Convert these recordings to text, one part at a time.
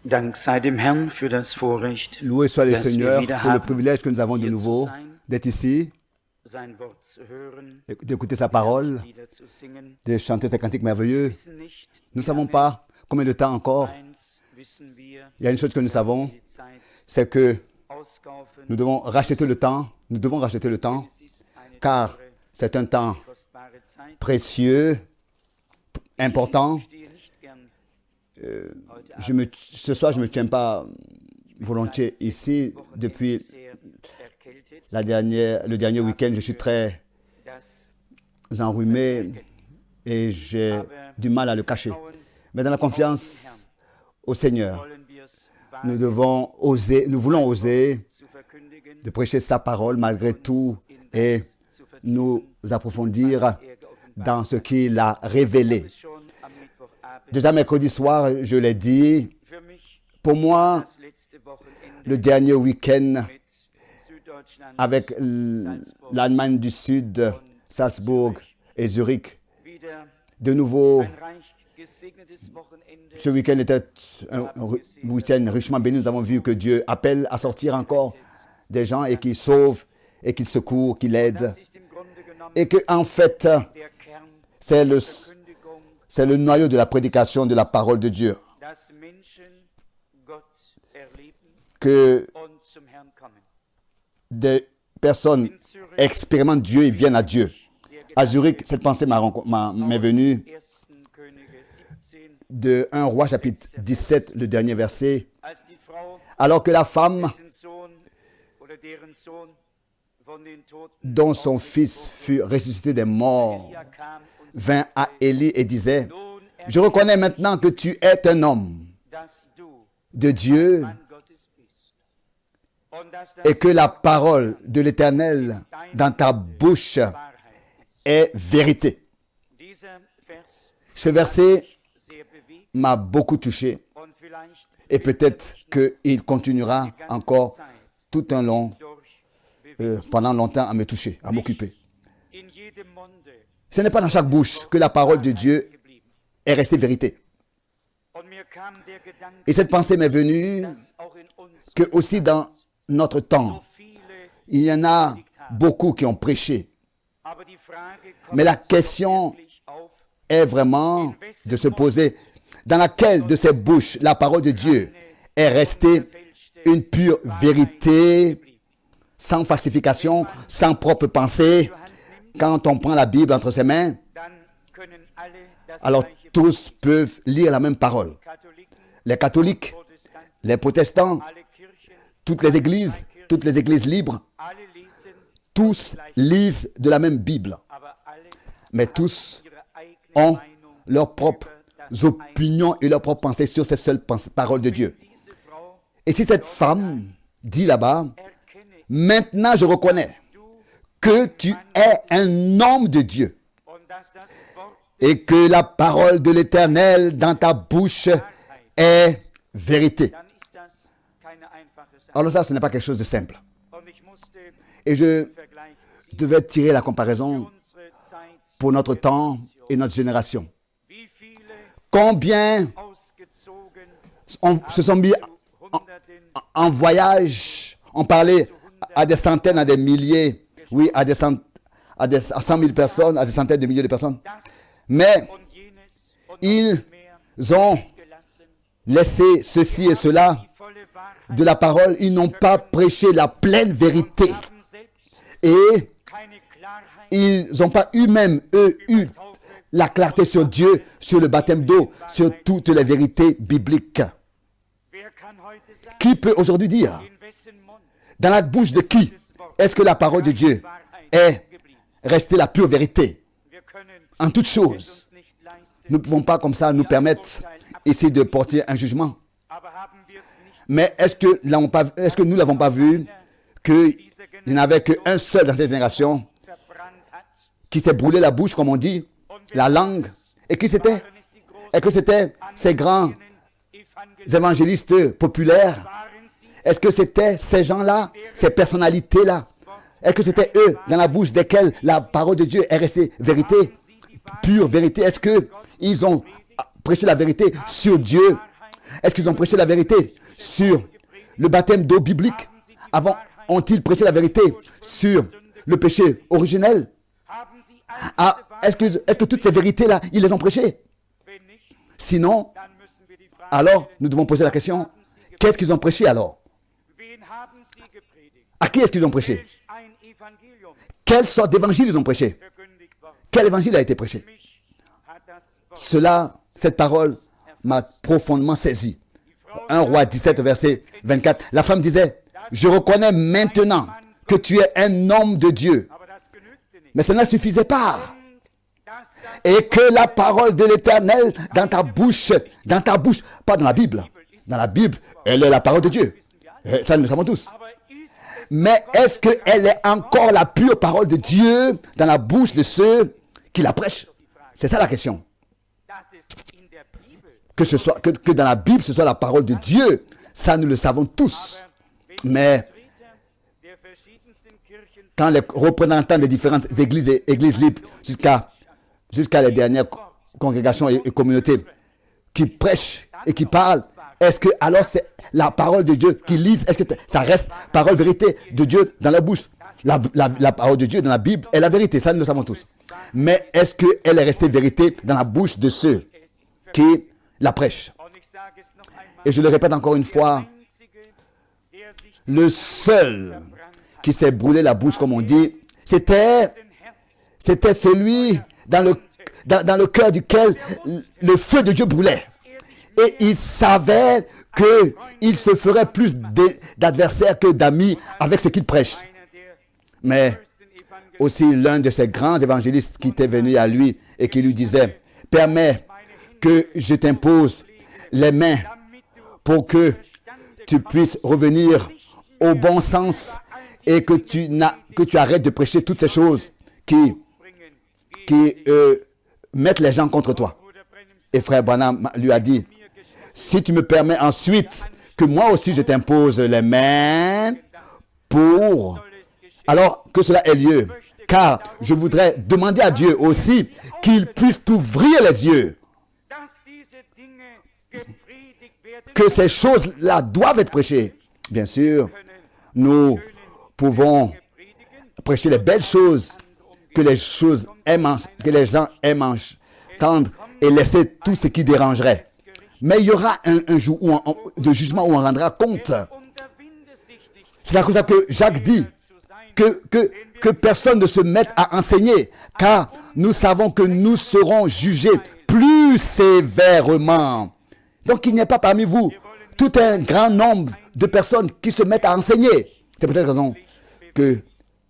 Dank sei dem Herrn für das Vorrecht, Loué soit le dass wir Seigneur wieder pour le haben, privilège que nous avons de hier zu nouveau sein, d'être ici, sein Wort zu hören, d'écouter sa parole, Lieder zu singen. de chanter ses cantiques Wir merveilleux. wissen nicht, Nous ne wie savons lange. pas combien de temps encore. Eins wissen wir, Il y a une chose que nous savons, die Zeit c'est que auskaufen. nous devons racheter le temps. Nous devons racheter le temps, Es ist eine car teure, c'est un temps kostbare Zeit. précieux, important. Ich stehe nicht gern heute Ce soir, je ne me tiens pas volontiers ici. Depuis sehr erkältet, le dernier week-end, je suis très das enrhumé et j'ai du mal à le cacher. Mais dans la confiance au Seigneur, wollen wir es nous wagen devons oser, nous voulons oser zu verkündigen, de prêcher sa parole malgré tout et zu vertiefen. nous approfondir dans ce qu'il a révélé. Schon am Mittwochabend Déjà mercredi soir, je l'ai dit, für mich pour moi, das letzte Wochenende le dernier week-end mit Süddeutschland avec l'Allemagne du Sud, Salzbourg et Zurich, wieder de nouveau, ein reich gesegnetes Wochenende. ce week-end était un week-end richement béni. Nous avons vu que Dieu appelle à sortir encore des gens et qu'il sauve et qu'il secourt, qu'il aide. Das ist im Grunde genommen Et que en fait, der Kern c'est der Verkündigung, le noyau de la prédication de la parole de Dieu. dass Menschen Gott erleben Que und zum Herrn kommen. des personnes In Zürich, expérimentent Dieu et viennent à Dieu. der À Zurich, cette pensée m'est venue 1. Könige 17, de 1 Roi chapitre 17, le dernier verset. als die Frau Alors que la femme dessen Sohn oder deren Sohn von den Toten dont son fils fut ressuscité des morts Elia kam und vint à Élie et disait, nun je reconnais maintenant que tu es un homme dass du de Dieu Mann Gottes bist und dass das et que la parole de l'Éternel dans ta bouche Wahrheit ist. est vérité. Dieser Vers Ce verset sehr bewegt m'a beaucoup touché und vielleicht et peut-être qu'il continuera encore Zeit tout un long, durch pendant longtemps à me toucher, à m'occuper. in jedem Munde Ce n'est pas dans chaque bouche que la parole de Dieu geblieben. est restée vérité. Und mir kam der Gedanke, Et cette pensée m'est venue dass auch in uns que aussi dans notre temps, so viele, il y en a beaucoup qui ont prêché. aber die Frage Mais la kommt question wirklich auf, est vraiment de se poser dans laquelle de ces bouches la parole de Dieu est restée une pure vérité, sans falsification, sans propre pensée. Quand on prend la Bible entre ses mains, dann können alle das alors gleiche tous peuvent lire la même parole. Katholiken, Les catholiques, Protestanten, les protestants, alle Kirchen, toutes les églises libres, alle lesen, tous lisent de la même Bible. aber alle Mais tous ihre eigene ont Meinung leurs propres über das opinions et leurs propres pensées sur ces seules paroles de Dieu. Diese Frau Et si cette femme dit là-bas, erkenne maintenant je reconnais du que tu es un homme de Dieu und dass das Wort et que la parole de l'Éternel dans ta bouche est vérité. dann ist das keine einfache Sache. Alors ça, ce n'est pas quelque chose de simple. Und ich musste Et je Vergleich ziehen. devais tirer la comparaison Unsere Zeit, pour notre temps et notre génération. wie viele Combien ausgezogen se sont mis Hunderten en voyage, on parlait à des centaines, à des milliers, oui, à 100 000 personnes, à des centaines de milliers de personnes. das Mais und jenes und ils mehr ont gelassen, laissé ceci et cela die volle Wahrheit de la parole. Ils n'ont pas prêché la pleine vérité. haben selbst Et keine Klarheit ils n'ont pas eu même, eux, eu la clarté sur Dieu, sur le baptême d'eau, sur toutes les vérités bibliques. Wer kann heute sagen, Qui peut aujourd'hui dire, in wessen Mund dans la bouche de qui est-ce que la parole de Dieu est restée la pure vérité? wir können En toutes es choses, uns nicht leisten, nous ne pouvons pas comme ça nous permettre ici de porter un jugement. aber haben wir es nicht Mais est-ce que nous ne l'avons pas vu qu'il n'y n'avait qu'un seul dans cette génération verbrannt hat? qui s'est brûlé la bouche, comme on dit, la langue, et qui c'était? Waren es die großen Est-ce que c'était ces grands Evangelisten? évangélistes populaires? Waren sie Est-ce que c'était ces gens-là, ces personnalités-là? Est-ce que c'était eux dans la bouche desquels la parole de Dieu est restée vérité, pure vérité? Est-ce qu'ils ont prêché la vérité sur Dieu? Est-ce qu'ils ont prêché la vérité sur le baptême d'eau biblique? Avant, ont-ils prêché la vérité sur le péché originel? Ah, est-ce que toutes ces vérités-là, ils les ont prêchées? Sinon, alors, nous devons poser la question, qu'est-ce qu'ils ont prêché alors? À qui est-ce qu'ils ont prêché? Quelle sorte d'évangile ils ont prêché? Quel évangile a été prêché? Cette parole m'a profondément saisi. 1 Roi 17, verset 24. La femme disait, je reconnais maintenant que tu es un homme de Dieu. Mais cela ne suffisait pas. Et que la parole de l'Éternel dans ta bouche, pas dans la Bible. Dans la Bible, elle est la parole de Dieu. Ça, nous le savons tous. Mais est-ce qu'elle est encore la pure parole de Dieu dans la bouche de ceux qui la prêchent? C'est ça la question. Que dans la Bible, ce soit la parole de Dieu, ça nous le savons tous. Mais quand les représentants des différentes églises libres, jusqu'à les dernières congrégations et communautés qui prêchent et qui parlent, est-ce que alors c'est la parole de Dieu qu'ils lisent? Est-ce que ça reste parole vérité de Dieu dans la bouche? La parole de Dieu dans la Bible est la vérité, ça nous le savons tous. Mais est-ce qu'elle est restée vérité dans la bouche de ceux qui la prêchent? Et je le répète encore une fois, le seul qui s'est brûlé la bouche, comme on dit, c'était celui dans le cœur duquel le feu de Dieu brûlait. Et il savait qu'il se ferait plus d'adversaires que d'amis avec ce qu'il prêche. Mais aussi l'un de ces grands évangélistes qui était venu à lui et qui lui disait, permets que je t'impose les mains pour que tu puisses revenir au bon sens et que tu arrêtes de prêcher toutes ces choses qui mettent les gens contre toi. Et frère Branham lui a dit, si tu me permets ensuite que moi aussi je t'impose les mains alors que cela ait lieu. Car je voudrais demander à Dieu aussi qu'il puisse t'ouvrir les yeux. Que ces choses-là doivent être prêchées. Bien sûr, nous pouvons prêcher les belles choses, que les gens aiment entendre et laisser tout ce qui dérangerait. Mais il y aura un jour de jugement où on rendra compte. C'est à cause de ça que Jacques dit que personne ne se mette à enseigner, car nous savons que nous serons jugés plus sévèrement. Donc il n'y a pas parmi vous tout un grand nombre de personnes qui se mettent à enseigner. C'est peut-être la raison que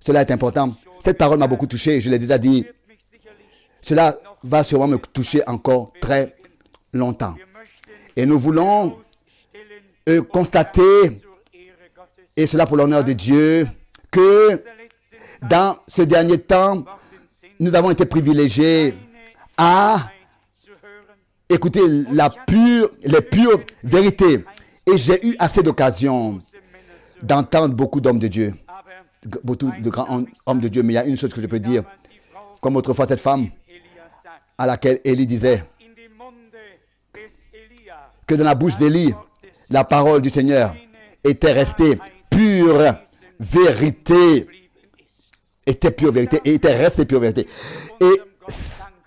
cela est important. Cette parole m'a beaucoup touché, je l'ai déjà dit. Cela va sûrement me toucher encore très longtemps. Et nous voulons constater, et cela pour l'honneur de Dieu, que dans ce dernier temps, nous avons été privilégiés à écouter les pures vérités. Et j'ai eu assez d'occasions d'entendre beaucoup d'hommes de Dieu, beaucoup de grands hommes de Dieu. Mais il y a une chose que je peux dire, comme autrefois cette femme à laquelle Élie disait que dans la bouche d'Élie, la parole du Seigneur était restée pure vérité, et était restée pure vérité. Et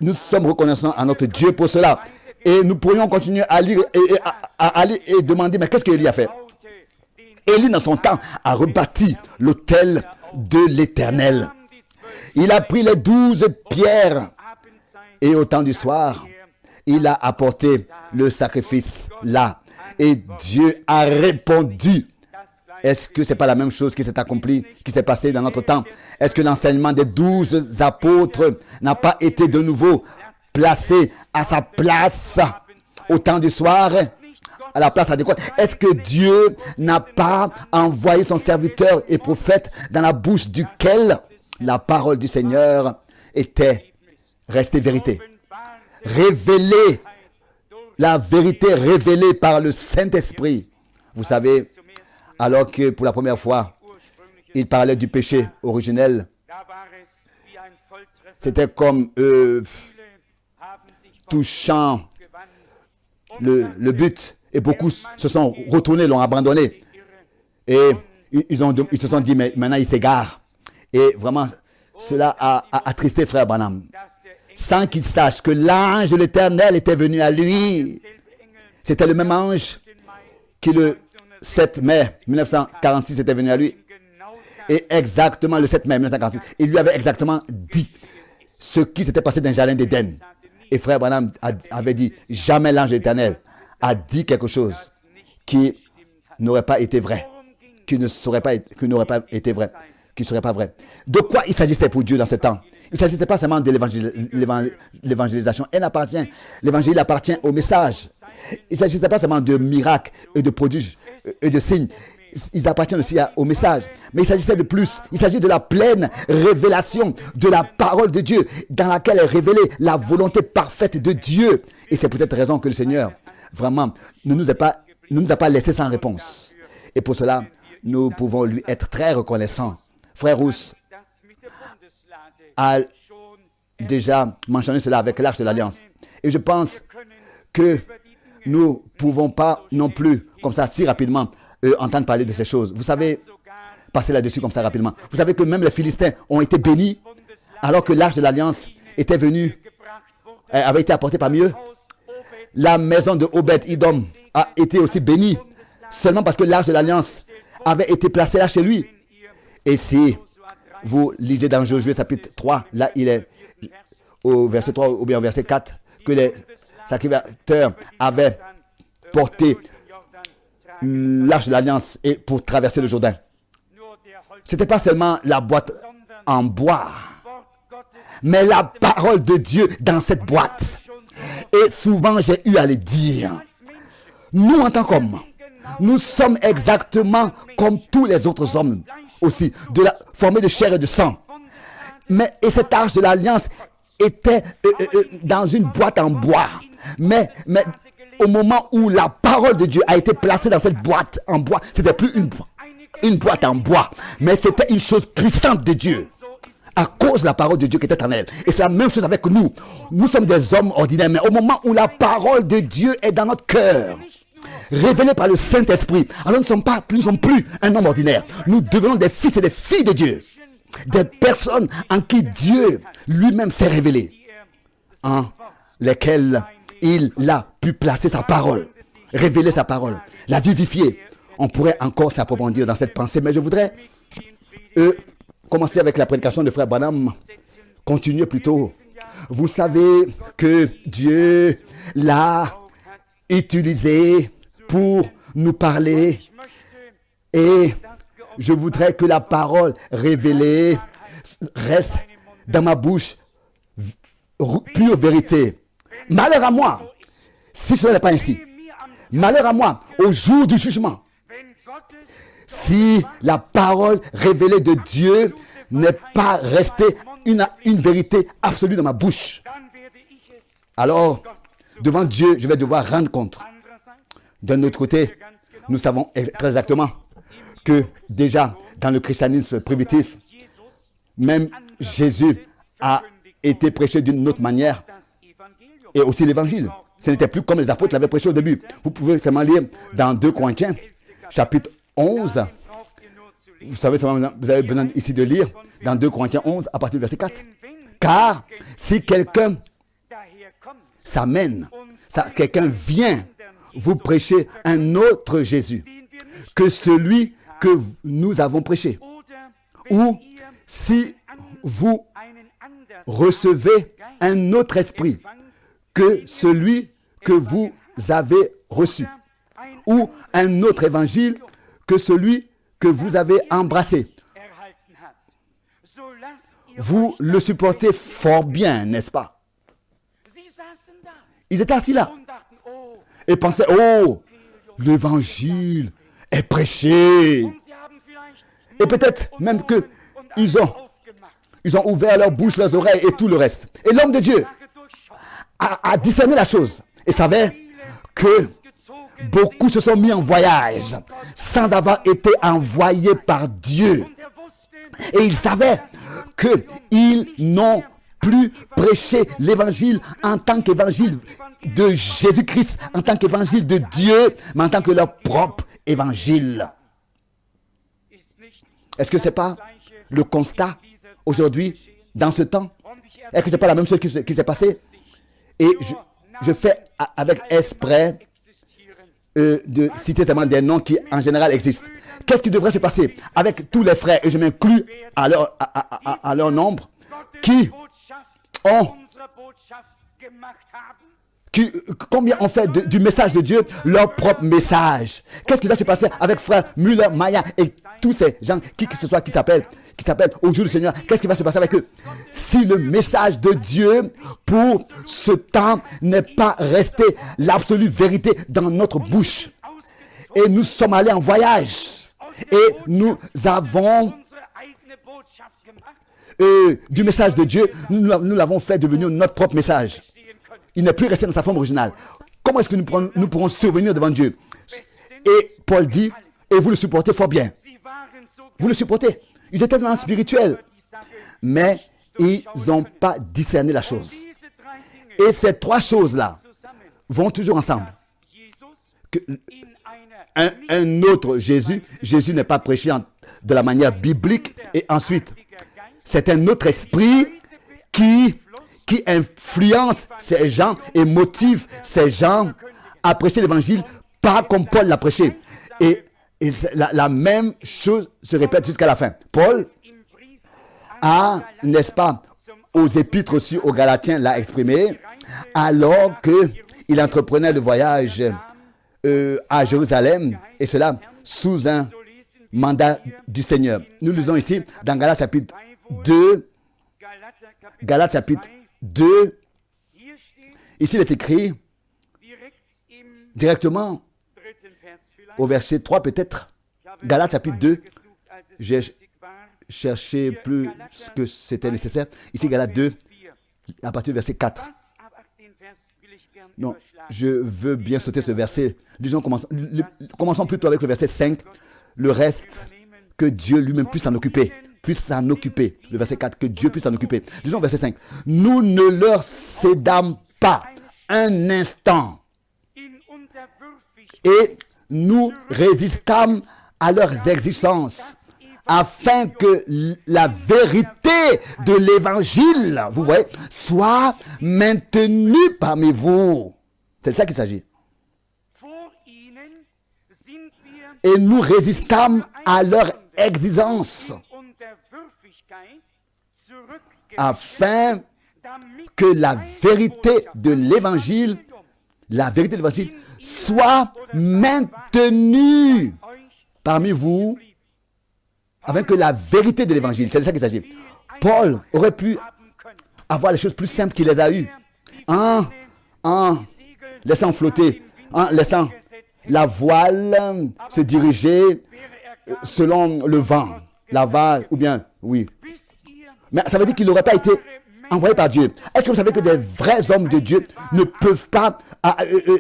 nous sommes reconnaissants à notre Dieu pour cela. Et nous pourrions continuer à lire et demander, mais qu'est-ce qu'Élie a fait? Élie, dans son temps, a rebâti l'autel de l'Éternel. Il a pris les 12 pierres et au temps du soir, il a apporté le sacrifice là. Et Dieu a répondu. Est-ce que ce n'est pas la même chose qui s'est accomplie, qui s'est passée dans notre temps? Est-ce que l'enseignement des 12 apôtres n'a pas été de nouveau placé à sa place au temps du soir, à la place adéquate? Est-ce que Dieu n'a pas envoyé son serviteur et prophète dans la bouche duquel la parole du Seigneur était restée vérité? Révélée, la vérité révélée par le Saint-Esprit. Vous savez, alors que pour la première fois, il parlait du péché originel, c'était comme touchant le but Et beaucoup se sont retournés, l'ont abandonné. Et ils se sont dit, mais maintenant il s'égare. Et vraiment, cela a attristé frère Branham. Sans qu'il sache que l'ange de l'Éternel était venu à lui. C'était le même ange qui le 7 mai 1946 était venu à lui. Et exactement le 7 mai 1946, il lui avait exactement dit ce qui s'était passé dans le jardin d'Éden. Et frère Branham avait dit, jamais l'ange de l'Éternel a dit quelque chose qui n'aurait pas été vrai, qui n'aurait pas été vrai, qui ne serait pas vrai. De quoi il s'agissait pour Dieu dans ce temps? Il ne s'agissait pas seulement de l'évangélisation. L'évangile appartient au message. Il ne s'agissait pas seulement de miracles et de prodiges et de signes. Ils appartiennent aussi au message. Mais il s'agissait de plus. Il s'agit de la pleine révélation de la parole de Dieu dans laquelle est révélée la volonté parfaite de Dieu. Et c'est pour cette raison que le Seigneur, vraiment, ne nous a pas laissé sans réponse. Et pour cela, nous pouvons lui être très reconnaissants. Frère Rousse a déjà mentionné cela avec l'Arche de l'Alliance. Et je pense que nous ne pouvons pas non plus, comme ça, si rapidement, entendre parler de ces choses. Vous savez, passer là-dessus comme ça rapidement. Vous savez que même les Philistins ont été bénis alors que l'Arche de l'Alliance était venue, avait été apportée parmi eux. La maison de Obed-Idom a été aussi bénie seulement parce que l'Arche de l'Alliance avait été placée là chez lui. Et si vous lisez dans Josué chapitre 3, là il est au verset 3 ou bien au verset 4, que les sacrificateurs avaient porté l'Arche de l'Alliance et pour traverser le Jourdain. Ce n'était pas seulement la boîte en bois, mais la parole de Dieu dans cette boîte. Et souvent j'ai eu à le dire, nous en tant qu'hommes, nous sommes exactement comme tous les autres hommes aussi, formés de chair et de sang. Et cette arche de l'Alliance était dans une boîte en bois. Mais au moment où la parole de Dieu a été placée dans cette boîte en bois, c'était plus une boîte en bois, mais c'était une chose puissante de Dieu. À cause de la parole de Dieu qui était en elle. Et c'est la même chose avec nous. Nous sommes des hommes ordinaires, mais au moment où la parole de Dieu est dans notre cœur, révélée par le Saint-Esprit, alors nous ne sommes plus un homme ordinaire. Nous devenons des fils et des filles de Dieu. Des personnes en qui Dieu lui-même s'est révélé. En lesquelles il a pu placer sa parole, révéler sa parole, la vivifier. On pourrait encore s'approfondir dans cette pensée, mais je voudrais commencer avec la prédication de frère Branham. Continuez plutôt. Vous savez que Dieu l'a utilisé pour nous parler. Et je voudrais que la parole révélée reste dans ma bouche pure vérité. Malheur à moi, si ce n'est pas ainsi. Malheur à moi, au jour du jugement. Si la parole révélée de Dieu n'est pas restée une vérité absolue dans ma bouche, alors, devant Dieu, je vais devoir rendre compte. D'un autre côté, nous savons très exactement que déjà, dans le christianisme primitif, même Jésus a été prêché d'une autre manière, et aussi l'évangile. Ce n'était plus comme les apôtres l'avaient prêché au début. Vous pouvez seulement lire dans 2 Corinthiens, chapitre 11. Vous savez, vous avez besoin ici de lire dans 2 Corinthiens 11, à partir du verset 4. Car si quelqu'un s'amène, quelqu'un vient vous prêcher un autre Jésus que celui que nous avons prêché, ou si vous recevez un autre esprit que celui que vous avez reçu, ou un autre évangile que celui que vous avez embrassé. Vous le supportez fort bien, n'est-ce pas? Ils étaient assis là et pensaient, oh, l'évangile est prêché. Et peut-être même qu'ils ont ouvert leur bouche, leurs oreilles et tout le reste. Et l'homme de Dieu a discerné la chose et savait que beaucoup se sont mis en voyage sans avoir été envoyés par Dieu. Et il savait qu'ils n'ont plus prêcher l'évangile en tant qu'évangile de Jésus-Christ, en tant qu'évangile de Dieu, mais en tant que leur propre évangile. Est-ce que ce n'est pas le constat aujourd'hui, dans ce temps? Est-ce que ce n'est pas la même chose qui s'est passée? Et je fais avec exprès de citer seulement des noms qui en général existent. Qu'est-ce qui devrait se passer avec tous les frères, et je m'inclus à leur nombre, combien ont fait du message de Dieu leur propre message? Qu'est-ce qui va se passer avec frère Müller, Maya et tous ces gens, qui que ce soit, qui s'appellent au jour du Seigneur? Qu'est-ce qui va se passer avec eux si le message de Dieu pour ce temps n'est pas resté l'absolue vérité dans notre bouche? Et nous sommes allés en voyage et nous avons du message de Dieu, nous l'avons fait devenir notre propre message. Il n'est plus resté dans sa forme originale. Comment est-ce que nous pourrons survenir devant Dieu? Et Paul dit, et vous le supportez fort bien. Vous le supportez. Ils étaient dans le spirituel, mais ils n'ont pas discerné la chose. Et ces trois choses-là vont toujours ensemble. Un autre Jésus n'est pas prêché de la manière biblique, et ensuite, c'est un autre esprit qui influence ces gens et motive ces gens à prêcher l'évangile pas comme Paul l'a prêché. Et la même chose se répète jusqu'à la fin. Paul a, n'est-ce pas, aux épîtres aussi aux Galatiens l'a exprimé, alors qu'il entreprenait le voyage à Jérusalem, et cela sous un mandat du Seigneur. Nous lisons ici dans Galates chapitre 2, ici il est écrit directement au verset 3 peut-être. Galates chapitre 2, j'ai cherché plus que c'était nécessaire. Ici Galates 2, à partir du verset 4. Non, je veux bien sauter ce verset. Disons, commençons plutôt avec le verset 5. Le reste, que Dieu lui-même puisse s'en occuper. Le verset 4, que Dieu puisse s'en occuper. Disons verset 5. Nous ne leur cédâmes pas un instant. Et nous résistâmes à leurs exigences, afin que la vérité de l'évangile, vous voyez, soit maintenue parmi vous. C'est de ça qu'il s'agit. Et nous résistâmes à leurs exigences, afin que la vérité de l'évangile soit maintenue parmi vous, afin que la vérité de l'évangile, c'est de ça qu'il s'agit. Paul aurait pu avoir les choses plus simples qu'il les a eues, en laissant flotter, en laissant la voile se diriger selon le vent, la vague, ou bien, oui. Mais ça veut dire qu'il n'aurait pas été envoyé par Dieu. Est-ce que vous savez que des vrais hommes de Dieu ne peuvent pas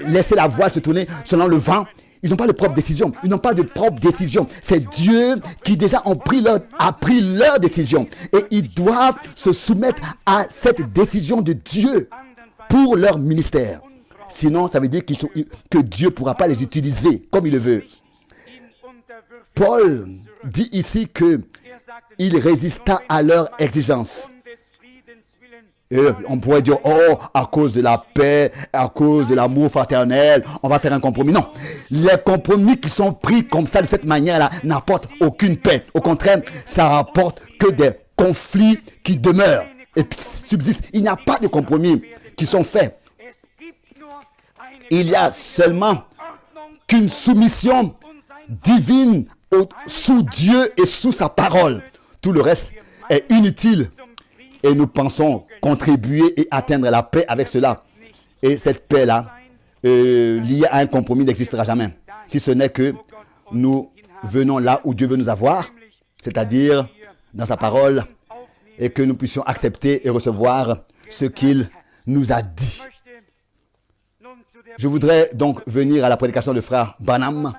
laisser la voile se tourner selon le vent? Ils n'ont pas de propre décision. Ils n'ont pas de propre décision. C'est Dieu qui déjà a pris leur décision. Et ils doivent se soumettre à cette décision de Dieu pour leur ministère. Sinon, ça veut dire que Dieu ne pourra pas les utiliser comme il le veut. Paul dit ici qu'il résista à leurs exigences. Et on pourrait dire, oh, à cause de la paix, à cause de l'amour fraternel, on va faire un compromis. Non, les compromis qui sont pris comme ça, de cette manière-là, n'apportent aucune paix. Au contraire, ça rapporte que des conflits qui demeurent et subsistent. Il n'y a pas de compromis qui sont faits. Il y a seulement qu'une soumission divine sous Dieu et sous sa parole. Tout le reste est inutile. Et nous pensons contribuer et atteindre la paix avec cela. Et cette paix-là, liée à un compromis, n'existera jamais. Si ce n'est que nous venons là où Dieu veut nous avoir, c'est-à-dire dans sa parole, et que nous puissions accepter et recevoir ce qu'il nous a dit. Je voudrais donc venir à la prédication de frère Branham.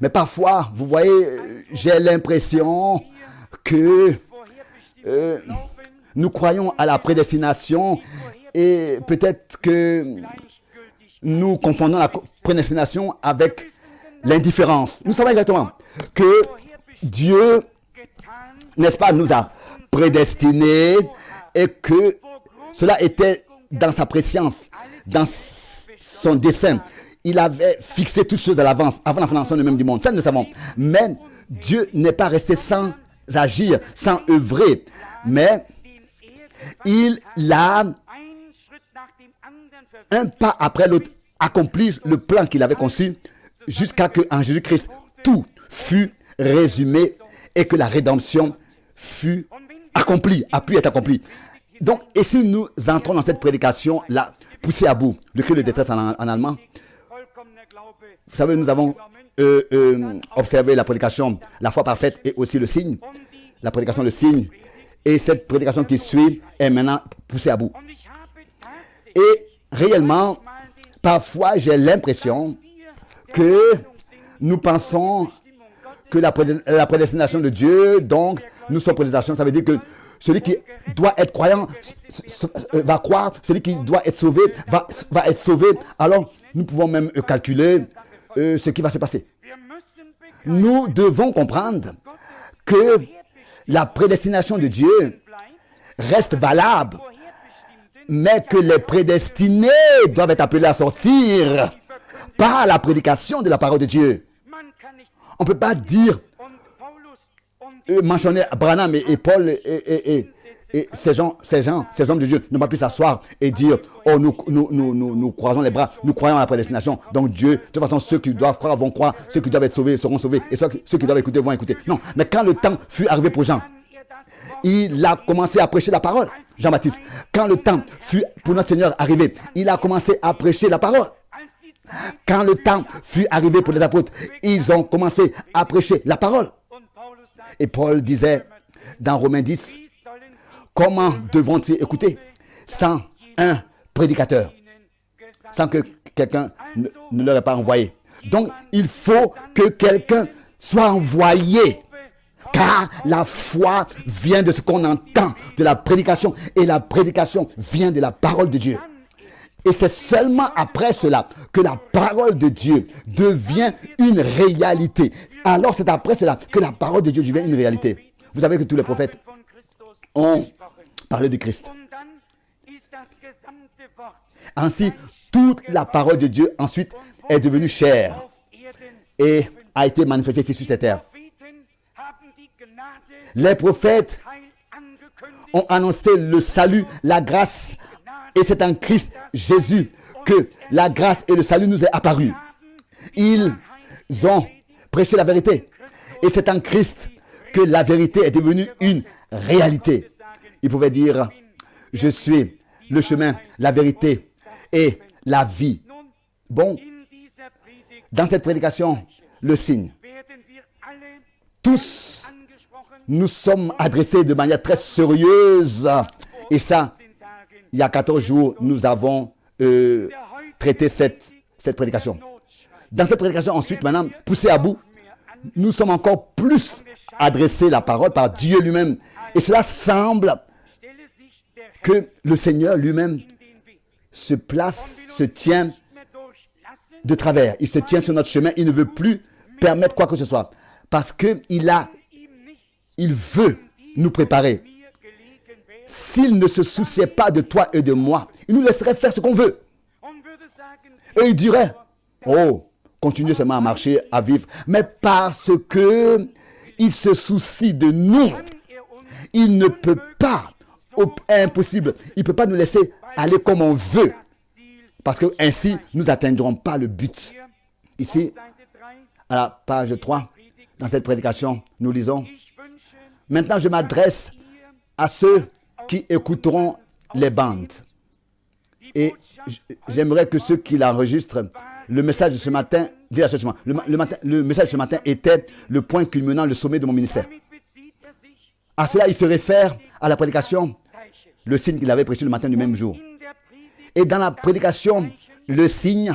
Mais parfois, vous voyez, j'ai l'impression que nous croyons à la prédestination et peut-être que nous confondons la prédestination avec l'indifférence. Nous savons exactement que Dieu, n'est-ce pas, nous a prédestinés et que cela était dans sa préscience, dans son dessein. Il avait fixé toutes choses à l'avance, avant la fondation même du monde. Ça, nous le savons. Mais Dieu n'est pas resté sans agir, sans œuvrer. Mais il a, un pas après l'autre, accompli le plan qu'il avait conçu jusqu'à ce qu'en Jésus-Christ, tout fut résumé et que la rédemption fut accomplie, a pu être accomplie. Donc, et si nous entrons dans cette prédication, là, poussée à bout, le cri de détresse en allemand, vous savez, nous avons observé la prédication, la foi parfaite et aussi le signe, la prédication, le signe, et cette prédication qui suit est maintenant poussée à bout. Et réellement, parfois, j'ai l'impression que nous pensons que la prédestination de Dieu, donc, nous sommes prédestination, ça veut dire que celui qui doit être croyant va croire, celui qui doit être sauvé va être sauvé. Alors, nous pouvons même calculer ce qui va se passer. Nous devons comprendre que la prédestination de Dieu reste valable, mais que les prédestinés doivent être appelés à sortir par la prédication de la parole de Dieu. On ne peut pas dire, mentionner Branham et Paul et ces hommes de Dieu n'ont pas pu s'asseoir et dire, oh, nous croisons les bras, nous croyons à la prédestination. Donc Dieu, de toute façon, ceux qui doivent croire vont croire, ceux qui doivent être sauvés seront sauvés, et ceux qui doivent écouter vont écouter. Non, mais quand le temps fut arrivé pour Jean, il a commencé à prêcher la parole. Jean-Baptiste, quand le temps fut pour notre Seigneur arrivé, il a commencé à prêcher la parole. Quand le temps fut arrivé pour les apôtres, ils ont commencé à prêcher la parole. Et Paul disait dans Romains 10, comment devront-ils écouter sans un prédicateur, sans que quelqu'un ne leur ait pas envoyé? Donc, il faut que quelqu'un soit envoyé, car la foi vient de ce qu'on entend, de la prédication, et la prédication vient de la parole de Dieu. Et c'est seulement après cela que la parole de Dieu devient une réalité. Alors c'est après cela que la parole de Dieu devient une réalité. Vous savez que tous les prophètes ont parlé de Christ. Ainsi, toute la parole de Dieu ensuite est devenue chair et a été manifestée ici sur cette terre. Les prophètes ont annoncé le salut, la grâce. Et c'est en Christ Jésus que la grâce et le salut nous est apparu. Ils ont prêché la vérité. Et c'est en Christ que la vérité est devenue une réalité. Il pouvait dire, je suis le chemin, la vérité et la vie. Bon, dans cette prédication, le signe. Tous, nous sommes adressés de manière très sérieuse. Et ça, il y a 14 jours, nous avons traité cette prédication. Dans cette prédication, ensuite, maintenant, poussée à bout, nous sommes encore plus adressés la parole par Dieu lui-même. Et cela semble que le Seigneur lui-même se place, se tient de travers. Il se tient sur notre chemin. Il ne veut plus permettre quoi que ce soit. Parce qu'il veut nous préparer. S'il ne se souciait pas de toi et de moi, il nous laisserait faire ce qu'on veut. Et il dirait, oh, continuez seulement à marcher, à vivre. Mais parce que il se soucie de nous, il ne peut pas, impossible, il ne peut pas nous laisser aller comme on veut. Parce que ainsi, nous n'atteindrons pas le but. Ici, à la page 3, dans cette prédication, nous lisons, maintenant je m'adresse à ceux qui écouteront les bandes. Et j'aimerais que ceux qui l'enregistrent, le message de ce matin, le message de ce matin était le point culminant, le sommet de mon ministère. À cela, il se réfère à la prédication, le signe qu'il avait prêché le matin du même jour. Et dans la prédication, le signe,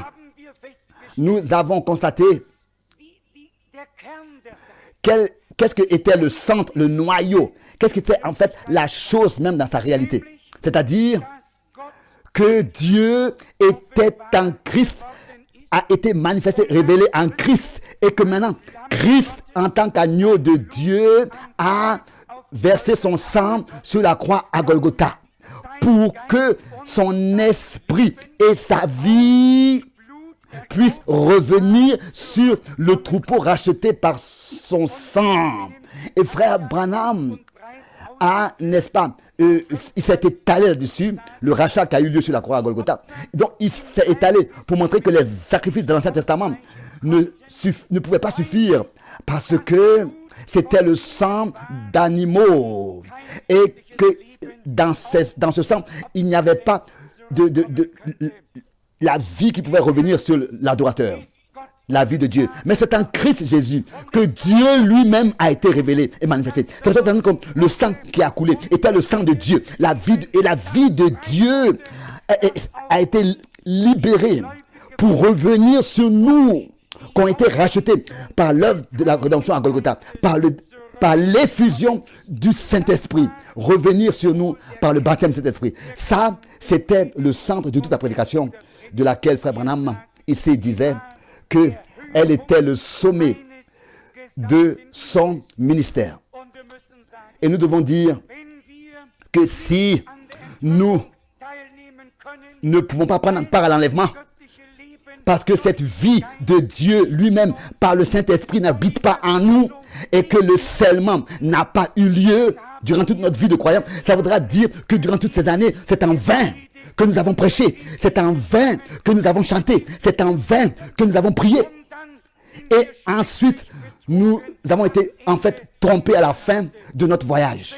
nous avons constaté quelle qu'est-ce que était le centre, le noyau? Qu'est-ce qui était en fait la chose même dans sa réalité? C'est-à-dire que Dieu était en Christ, a été manifesté, révélé en Christ, et que maintenant, Christ, en tant qu'agneau de Dieu, a versé son sang sur la croix à Golgotha, pour que son esprit et sa vie puissent revenir sur le troupeau racheté par son sang. Et frère Branham a, n'est-ce pas, il s'est étalé là-dessus, le rachat qui a eu lieu sur la croix à Golgotha. Donc il s'est étalé pour montrer que les sacrifices de l'Ancien Testament ne pouvaient pas suffire, parce que c'était le sang d'animaux, et que dans ce sang, il n'y avait pas la vie qui pouvait revenir sur l'adorateur, la vie de Dieu. Mais c'est en Christ Jésus que Dieu lui-même a été révélé et manifesté. C'est pour ça que le sang qui a coulé était le sang de Dieu. La vie de Dieu a été libérée pour revenir sur nous, qui ont été rachetés par l'œuvre de la rédemption à Golgotha, par l'effusion du Saint-Esprit, revenir sur nous par le baptême du Saint-Esprit. Ça, c'était le centre de toute la prédication, de laquelle frère Branham ici disait qu'elle était le sommet de son ministère. Et nous devons dire que si nous ne pouvons pas prendre part à l'enlèvement, parce que cette vie de Dieu lui-même, par le Saint-Esprit, n'habite pas en nous, et que le scellement n'a pas eu lieu durant toute notre vie de croyant, ça voudra dire que durant toutes ces années, c'est en vain que nous avons prêché, c'est en vain que nous avons chanté, c'est en vain que nous avons prié. Et ensuite, nous avons été en fait trompés à la fin de notre voyage.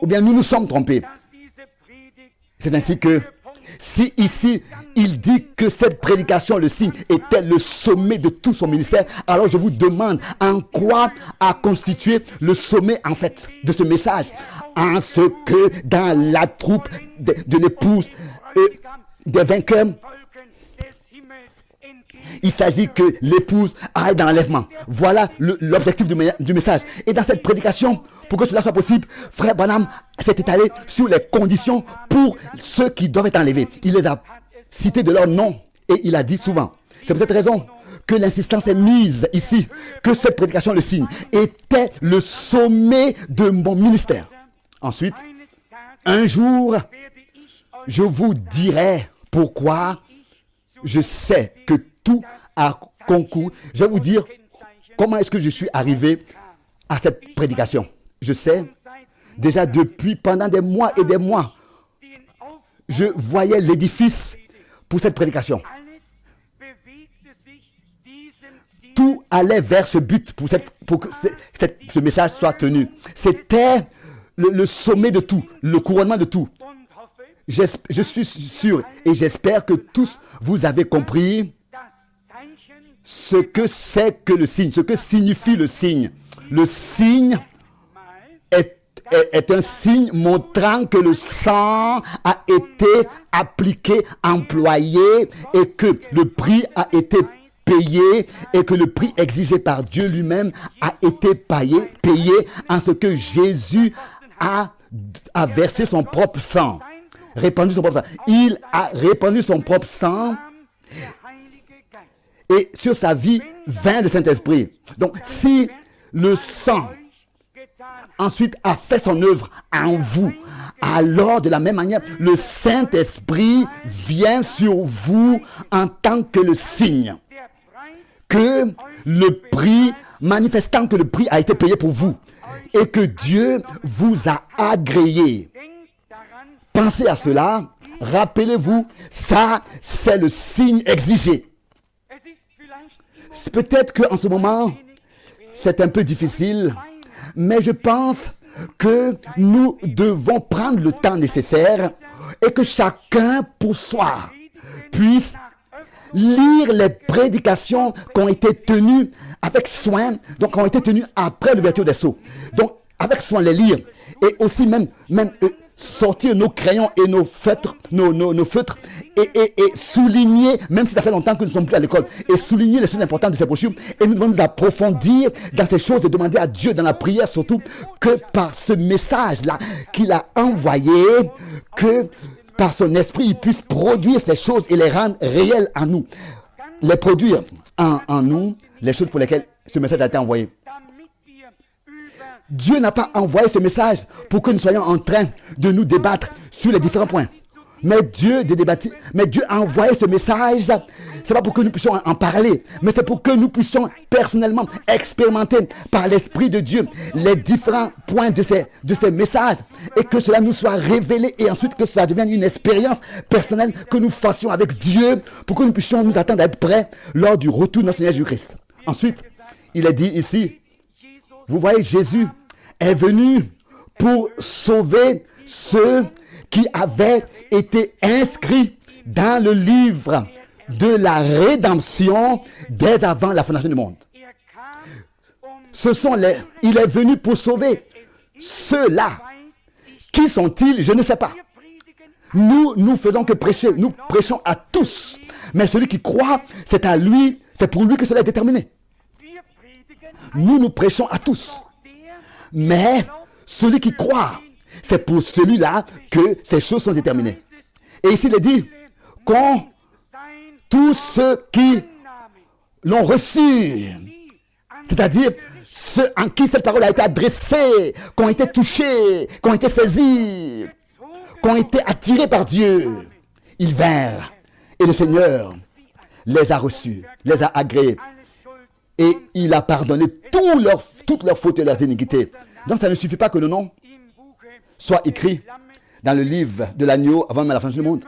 Ou bien nous nous sommes trompés. C'est ainsi que si ici, il dit que cette prédication, le signe, était le sommet de tout son ministère, alors je vous demande en quoi a constitué le sommet, en fait, de ce message. En ce que dans la troupe de l'épouse des vainqueurs, il s'agit que l'épouse aille dans l'enlèvement. Voilà l'objectif du message. Et dans cette prédication, pour que cela soit possible, frère Branham s'est étalé sur les conditions pour ceux qui doivent être enlevés. Il les a cités de leur nom et il a dit souvent. C'est pour cette raison que l'insistance est mise ici, que cette prédication, le signe, était le sommet de mon ministère. Ensuite, un jour, je vous dirai pourquoi je sais que tout a concouru. Je vais vous dire comment est-ce que je suis arrivé à cette prédication. Je sais, déjà pendant des mois et des mois, je voyais l'édifice pour cette prédication. Tout allait vers ce but pour que ce message soit tenu. C'était le sommet de tout, le couronnement de tout. Je suis sûr et j'espère que tous vous avez compris ce que c'est que le signe, ce que signifie le signe. Le signe est un signe montrant que le sang a été appliqué, employé, et que le prix a été payé, et que le prix exigé par Dieu lui-même a été payé en ce que Jésus a versé son propre sang. Répandu son propre sang. Il a répandu son propre sang et sur sa vie vint le Saint-Esprit. Donc si le sang ensuite a fait son œuvre en vous, alors de la même manière le Saint-Esprit vient sur vous en tant que le signe que le prix, manifestant que le prix a été payé pour vous et que Dieu vous a agréé. Pensez à cela, rappelez-vous, ça c'est le signe exigé. Peut-être qu'en ce moment, c'est un peu difficile, mais je pense que nous devons prendre le temps nécessaire et que chacun pour soi puisse lire les prédications qui ont été tenues avec soin, donc qui ont été tenues après l'ouverture des sceaux. Donc, avec soin les lire et aussi même sortir nos crayons et nos feutres, nos feutres et souligner, même si ça fait longtemps que nous ne sommes plus à l'école, et souligner les choses importantes de ces brochures. Et nous devons nous approfondir dans ces choses et demander à Dieu dans la prière surtout que par ce message-là qu'il a envoyé, que par son esprit, il puisse produire ces choses et les rendre réelles en nous. Les produire en nous, les choses pour lesquelles ce message a été envoyé. Dieu n'a pas envoyé ce message pour que nous soyons en train de nous débattre sur les différents points. Mais Dieu a envoyé ce message, c'est pas pour que nous puissions en parler, mais c'est pour que nous puissions personnellement expérimenter par l'Esprit de Dieu les différents points de ces messages et que cela nous soit révélé et ensuite que ça devienne une expérience personnelle que nous fassions avec Dieu pour que nous puissions nous attendre à être prêts lors du retour de notre Seigneur Jésus-Christ. Ensuite, il est dit ici, vous voyez, Jésus est venu pour sauver ceux qui avaient été inscrits dans le livre de la rédemption dès avant la fondation du monde. Il est venu pour sauver ceux-là. Qui sont-ils? Je ne sais pas. Nous faisons que prêcher. Nous prêchons à tous. Mais celui qui croit, c'est à lui, c'est pour lui que cela est déterminé. Nous prêchons à tous. Mais celui qui croit, c'est pour celui-là que ces choses sont déterminées. Et ici, il est dit qu'ont tous ceux qui l'ont reçu, c'est-à-dire ceux en qui cette parole a été adressée, qui ont été touchés, qui ont été saisis, qui ont été attirés par Dieu, ils vinrent. Et le Seigneur les a reçus, les a agréés. Et il a pardonné toutes leurs fautes et leurs iniquités. Donc ça ne suffit pas que le nom soit écrit dans le livre de l'agneau avant la fin du monde.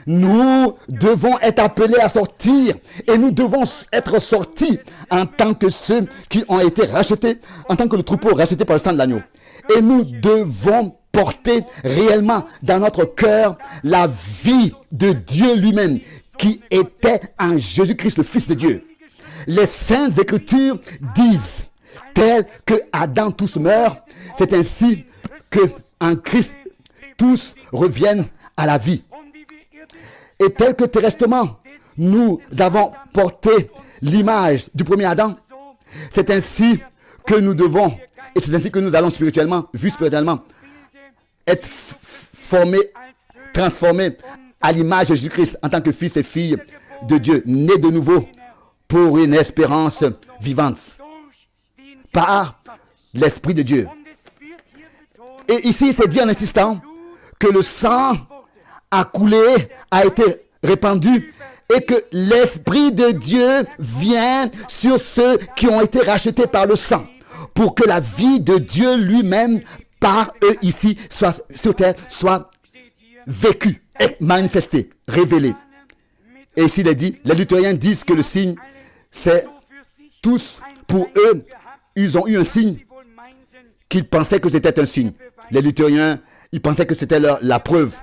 Nous devons être appelés à sortir et nous devons être sortis en tant que ceux qui ont été rachetés, en tant que le troupeau racheté par le sang de l'agneau. Et nous devons porter réellement dans notre cœur la vie de Dieu lui-même qui était en Jésus-Christ, le Fils de Dieu. Les Saintes Écritures disent, tel que Adam tous meurent, c'est ainsi que en Christ tous reviennent à la vie. Et tel que terrestrement nous avons porté l'image du premier Adam, c'est ainsi que nous devons, et c'est ainsi que nous allons spirituellement, être formés, transformés à l'image de Jésus-Christ en tant que fils et filles de Dieu, nés de nouveau pour une espérance vivante par l'Esprit de Dieu. Et ici, c'est dit en insistant que le sang a coulé, a été répandu et que l'Esprit de Dieu vient sur ceux qui ont été rachetés par le sang pour que la vie de Dieu lui-même par eux ici sur terre soit vécue, et manifestée, révélée. Et ici il est dit, les luthériens disent que le signe, c'est tous, pour eux, ils ont eu un signe qu'ils pensaient que c'était un signe. Les luthériens, ils pensaient que c'était la preuve.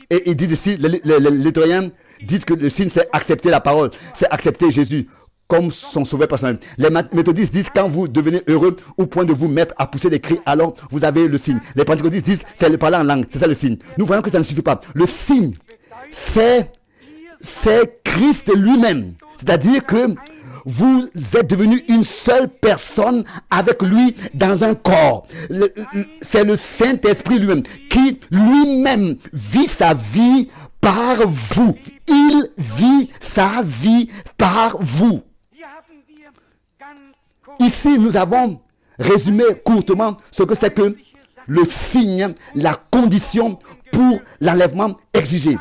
Et ils disent ici, les luthériens disent que le signe, c'est accepter la parole, c'est accepter Jésus comme son sauveur personnel. Les méthodistes disent, quand vous devenez heureux au point de vous mettre à pousser des cris, alors vous avez le signe. Les pentecôtistes disent, c'est le parler en langue, c'est ça le signe. Nous voyons que ça ne suffit pas. Le signe, c'est Christ lui-même. C'est-à-dire que vous êtes devenu une seule personne avec lui dans un corps. C'est le Saint-Esprit lui-même qui lui-même vit sa vie par vous. Il vit sa vie par vous. Ici, nous avons résumé courtement ce que c'est que le signe, la condition pour l'enlèvement exigé.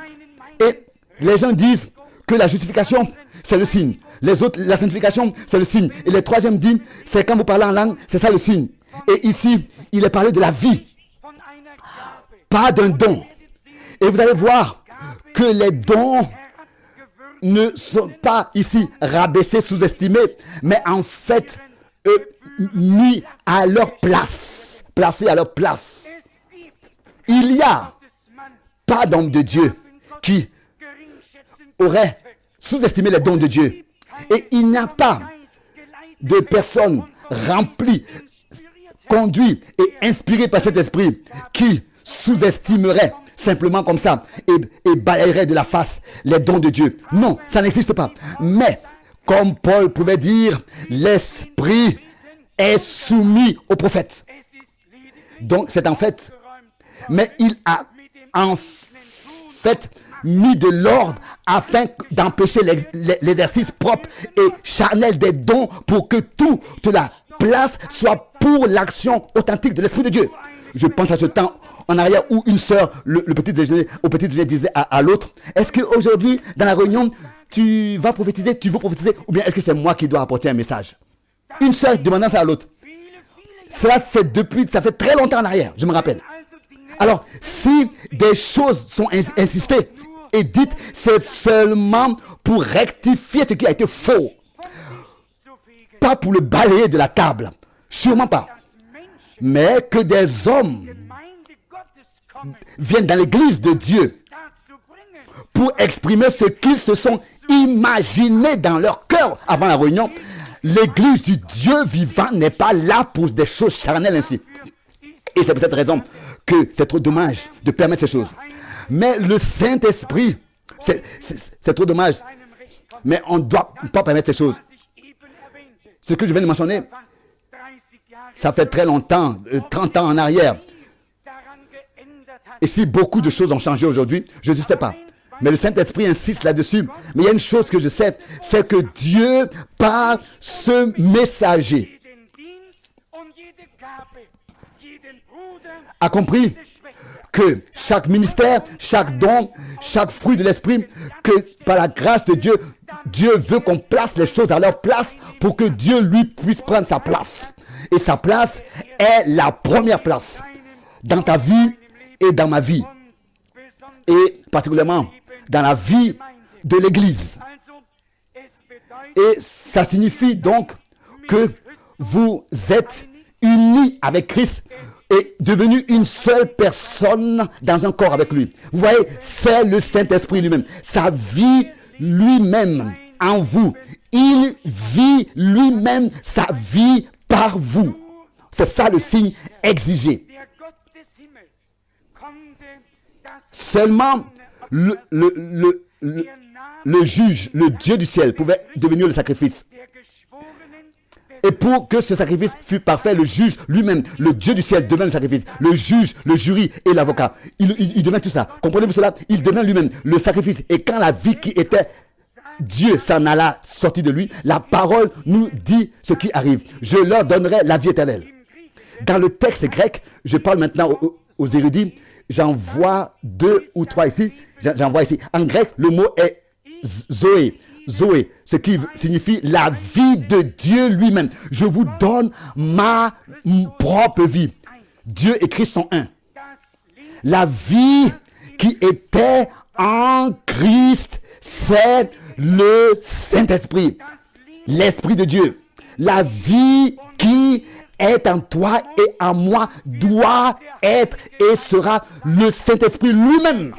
Et les gens disent que la justification, c'est le signe. Les autres, la sanctification, c'est le signe. Et le troisième dit, c'est quand vous parlez en langue, c'est ça le signe. Et ici, il est parlé de la vie, pas d'un don. Et vous allez voir que les dons ne sont pas ici rabaissés, sous-estimés, mais en fait mis à leur place, placés à leur place. Il n'y a pas d'homme de Dieu qui aurait sous-estimé les dons de Dieu. Et il n'y a pas de personnes remplies, conduites et inspirées par cet esprit qui sous-estimerait simplement comme ça et balayerait de la face les dons de Dieu. Non, ça n'existe pas. Mais, comme Paul pouvait dire, l'esprit est soumis au prophète. Donc, c'est en fait, mais il a en fait mis de l'ordre afin d'empêcher l'exercice propre et charnel des dons pour que toute la place soit pour l'action authentique de l'Esprit de Dieu. Je pense à ce temps en arrière où une sœur, au petit déjeuner disait à l'autre, est-ce qu'aujourd'hui, dans la réunion, tu veux prophétiser, ou bien est-ce que c'est moi qui dois apporter un message? Une sœur demandant ça à l'autre. Cela, ça fait très longtemps en arrière, je me rappelle. Alors, si des choses sont insistées et dites, c'est seulement pour rectifier ce qui a été faux. Pas pour le balayer de la table. Sûrement pas. Mais que des hommes viennent dans l'église de Dieu pour exprimer ce qu'ils se sont imaginés dans leur cœur avant la réunion. L'église du Dieu vivant n'est pas là pour des choses charnelles ainsi. Et c'est pour cette raison que c'est trop dommage de permettre ces choses. Mais le Saint-Esprit, c'est trop dommage. Mais on ne doit pas permettre ces choses. Ce que je viens de mentionner, ça fait très longtemps, 30 ans en arrière. Et si beaucoup de choses ont changé aujourd'hui, je ne sais pas. Mais le Saint-Esprit insiste là-dessus. Mais il y a une chose que je sais, c'est que Dieu, par ce messager, a compris que chaque ministère, chaque don, chaque fruit de l'Esprit, que par la grâce de Dieu, Dieu veut qu'on place les choses à leur place pour que Dieu lui puisse prendre sa place. Et sa place est la première place dans ta vie et dans ma vie. Et particulièrement dans la vie de l'Église. Et ça signifie donc que vous êtes unis avec Christ et devenu une seule personne dans un corps avec lui. Vous voyez, c'est le Saint-Esprit lui-même. Sa vie lui-même en vous. Il vit lui-même sa vie par vous. C'est ça le signe exigé. Seulement le juge, le Dieu du ciel, pouvait devenir le sacrifice. Et pour que ce sacrifice fût parfait, le juge lui-même, le Dieu du ciel, devint le sacrifice. Le juge, le jury et l'avocat. Il devint tout ça. Comprenez-vous cela? Il devint lui-même le sacrifice. Et quand la vie qui était Dieu s'en alla sorti de lui, la parole nous dit ce qui arrive. Je leur donnerai la vie éternelle. Dans le texte grec, je parle maintenant aux érudits. J'en vois 2 ou 3 ici. J'en vois ici. En grec, le mot est Zoé. Zoé, ce qui signifie la vie de Dieu lui-même. Je vous donne ma propre vie. Dieu et Christ sont un. La vie qui était en Christ, c'est le Saint-Esprit, l'Esprit de Dieu. La vie qui est en toi et en moi doit être et sera le Saint-Esprit lui-même.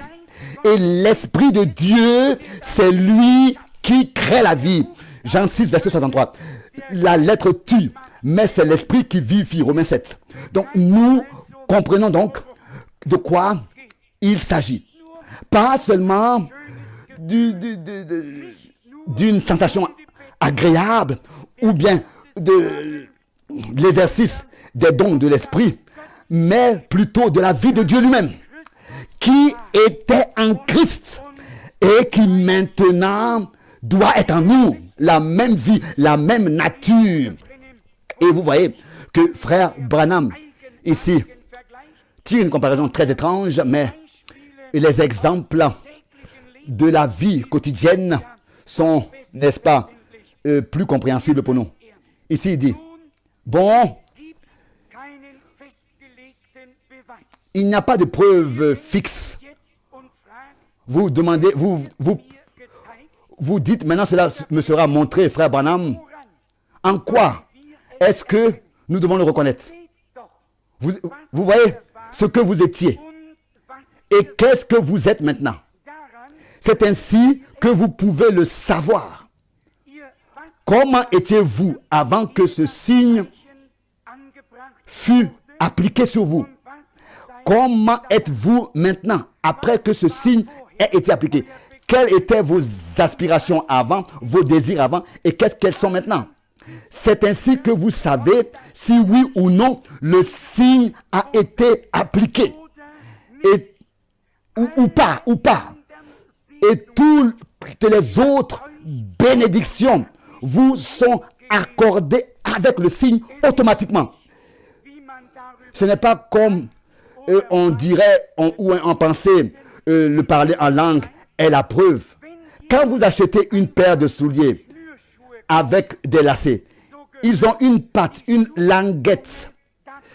Et l'Esprit de Dieu, c'est lui qui crée la vie. Jean 6, verset 63. La lettre tue, mais c'est l'Esprit qui vivifie. Romains 7. Donc nous comprenons donc de quoi il s'agit. Pas seulement d'une sensation agréable ou bien de l'exercice des dons de l'Esprit, mais plutôt de la vie de Dieu lui-même, qui était en Christ et qui maintenant doit être en nous, la même vie, la même nature. Et vous voyez que frère Branham, ici, tire une comparaison très étrange, mais les exemples de la vie quotidienne sont, n'est-ce pas, plus compréhensibles pour nous. Ici, il dit, bon, il n'y a pas de preuve fixe. Vous demandez, vous dites, maintenant cela me sera montré, frère Branham. En quoi est-ce que nous devons le reconnaître? Vous voyez ce que vous étiez et qu'est-ce que vous êtes maintenant. C'est ainsi que vous pouvez le savoir. Comment étiez-vous avant que ce signe fût appliqué sur vous? comment êtes-vous maintenant, après que ce signe ait été appliqué? Quelles étaient vos aspirations avant, vos désirs avant, et qu'est-ce qu'elles sont maintenant? C'est ainsi que vous savez si oui ou non le signe a été appliqué. Et, ou pas. Et toutes les autres bénédictions vous sont accordées avec le signe automatiquement. Ce n'est pas comme on dirait ou on pensait le parler en langue est la preuve. Quand vous achetez une paire de souliers avec des lacets, ils ont une patte, une languette.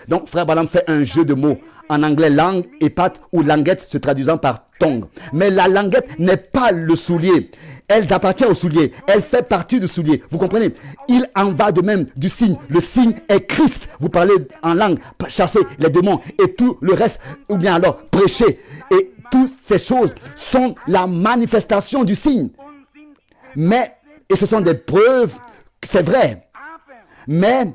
Donc, Frère Branham fait un jeu de mots. En anglais, langue et patte, ou languette se traduisant par tongue. Mais la languette n'est pas le soulier. Elle appartient au soulier. Elle fait partie du soulier. Vous comprenez? Il en va de même du signe. Le signe est Christ. Vous parlez en langue, chasser les démons et tout le reste, ou bien alors prêcher. Et toutes ces choses sont la manifestation du signe. Mais, et ce sont des preuves, c'est vrai. Mais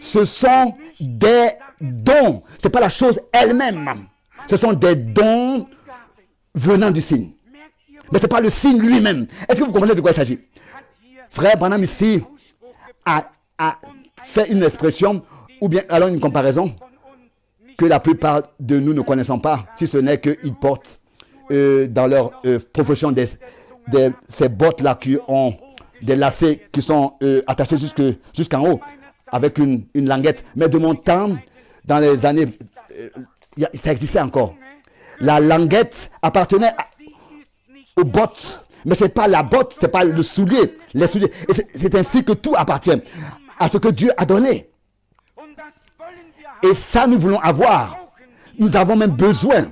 ce sont des dons. Ce n'est pas la chose elle-même. Ce sont des dons venant du signe. Mais ce n'est pas le signe lui-même. Est-ce que vous comprenez de quoi il s'agit? Frère Branham ici a fait une expression, ou bien alors une comparaison, que la plupart de nous ne connaissons pas, si ce n'est qu'ils portent dans leur profession ces bottes-là qui ont des lacets qui sont attachés jusqu'en haut, avec une languette. Mais de mon temps, dans les années, ça existait encore. La languette appartenait aux bottes. Mais ce n'est pas la botte, ce n'est pas le soulier. Les souliers. Et c'est ainsi que tout appartient à ce que Dieu a donné. Et ça, nous voulons avoir. Nous avons même besoin.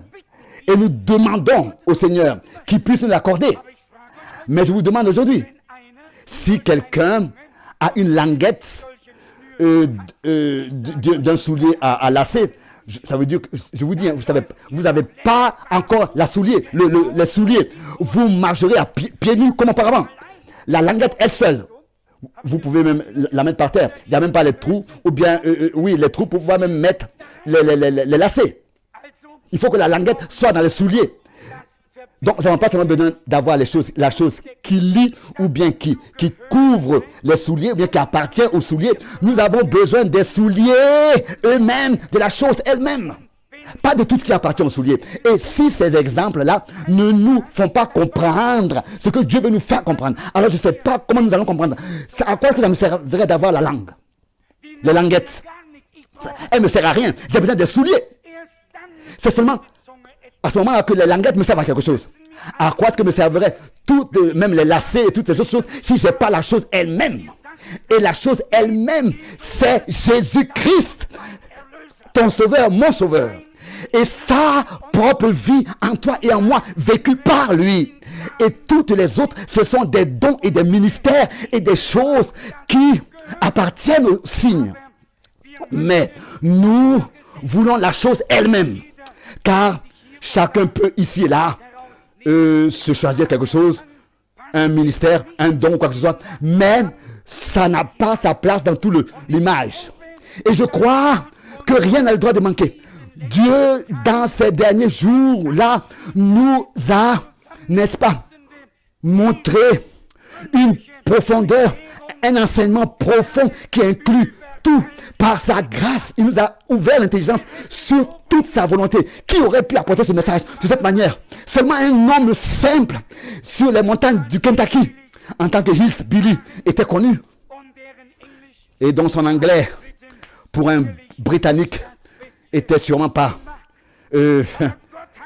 Et nous demandons au Seigneur qu'il puisse nous l'accorder. Mais je vous demande aujourd'hui, si quelqu'un a une languette d'un soulier à lacet, ça veut dire que, je vous dis, vous n'avez pas encore les souliers. Vous marcherez à pieds nus comme auparavant. La languette, elle seule, vous pouvez même la mettre par terre. Il n'y a même pas les trous, ou bien, oui, les trous pour pouvoir même mettre les lacets. Il faut que la languette soit dans les souliers. Donc, nous n'avons pas seulement besoin d'avoir la chose qui lie ou bien qui couvre les souliers ou bien qui appartient aux souliers. Nous avons besoin des souliers eux-mêmes, de la chose elle-même. Pas de tout ce qui appartient aux souliers. Et si ces exemples-là ne nous font pas comprendre ce que Dieu veut nous faire comprendre, alors je ne sais pas comment nous allons comprendre. À quoi ça me servirait d'avoir la langue? Les languettes. Elle ne me sert à rien. J'ai besoin des souliers. C'est seulement à ce moment-là que les languettes me servent à quelque chose. À quoi est-ce que me servirait même les lacets et toutes ces autres choses si je n'ai pas la chose elle-même? Et la chose elle-même, c'est Jésus-Christ, ton sauveur, mon sauveur. Et sa propre vie en toi et en moi, vécue par lui. Et toutes les autres, ce sont des dons et des ministères et des choses qui appartiennent au signe. Mais nous voulons la chose elle-même. Car chacun peut ici et là se choisir quelque chose, un ministère, un don ou quoi que ce soit. Mais ça n'a pas sa place dans toute l'image. Et je crois que rien n'a le droit de manquer. Dieu, dans ces derniers jours-là, nous a, n'est-ce pas, montré une profondeur, un enseignement profond qui inclut tout. Par sa grâce, il nous a ouvert l'intelligence sur toute sa volonté. Qui aurait pu apporter ce message de cette manière? Seulement un homme simple sur les montagnes du Kentucky, en tant que Hills Billy, était connu. Et dont son anglais, pour un Britannique, était sûrement pas le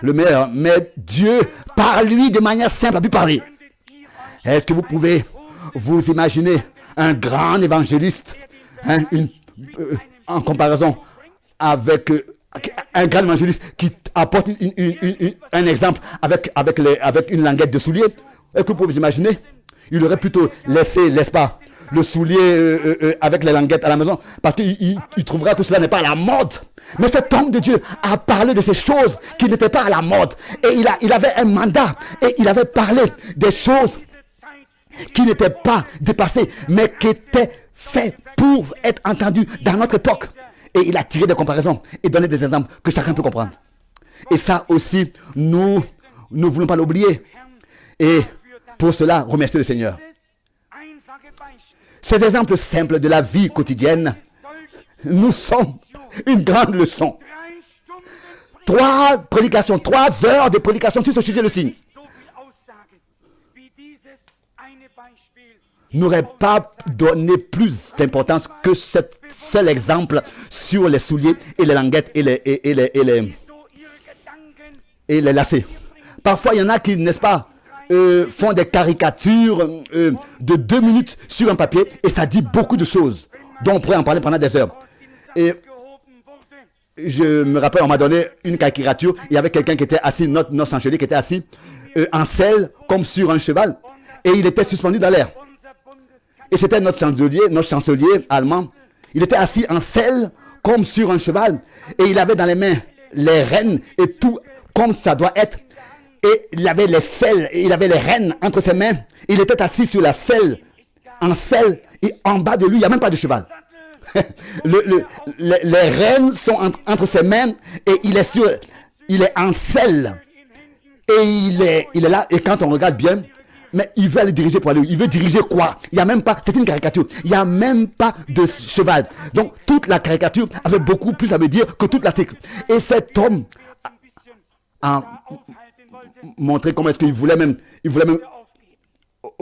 meilleur. Mais Dieu, par lui, de manière simple, a pu parler. Est-ce que vous pouvez vous imaginer un grand évangéliste, en comparaison avec un grand évangéliste qui apporte un exemple avec une languette de soulier? Est-ce que vous pouvez vous imaginer? Il aurait plutôt laissé, n'est-ce pas, le soulier avec les languettes à la maison, parce qu'il trouverait que cela n'est pas à la mode. Mais cet homme de Dieu a parlé de ces choses qui n'étaient pas à la mode. Et il avait un mandat. Et il avait parlé des choses qui n'étaient pas dépassées, mais qui étaient faites pour être entendues dans notre époque. Et il a tiré des comparaisons et donné des exemples que chacun peut comprendre. Et ça aussi, nous ne voulons pas l'oublier. Et pour cela, remercier le Seigneur. Ces exemples simples de la vie quotidienne nous sont une grande leçon. 3 prédications, 3 heures de prédication sur ce sujet le signe. N'aurait pas donné plus d'importance que ce seul exemple sur les souliers et les languettes et les lacets. Parfois, il y en a qui, n'est-ce pas, font des caricatures de 2 minutes sur un papier et ça dit beaucoup de choses dont on pourrait en parler pendant des heures. Et je me rappelle, on m'a donné une caricature. Il y avait quelqu'un qui était assis, notre chancelier qui était assis en selle comme sur un cheval et il était suspendu dans l'air. Et c'était notre chancelier allemand. Il était assis en selle comme sur un cheval et il avait dans les mains les rênes et tout comme ça doit être. Et il avait les selles, il avait les rênes entre ses mains. Il était assis sur la selle, en selle, et en bas de lui, il n'y a même pas de cheval. Les rênes sont entre ses mains et il est en selle. Et il est là, et quand on regarde bien, mais il veut aller diriger pour aller où? Il veut diriger quoi? Il n'y a même pas, c'est une caricature, il n'y a même pas de cheval. Donc toute la caricature avait beaucoup plus à me dire que toute l'article. Et cet homme a montré comment est-ce qu'il voulait même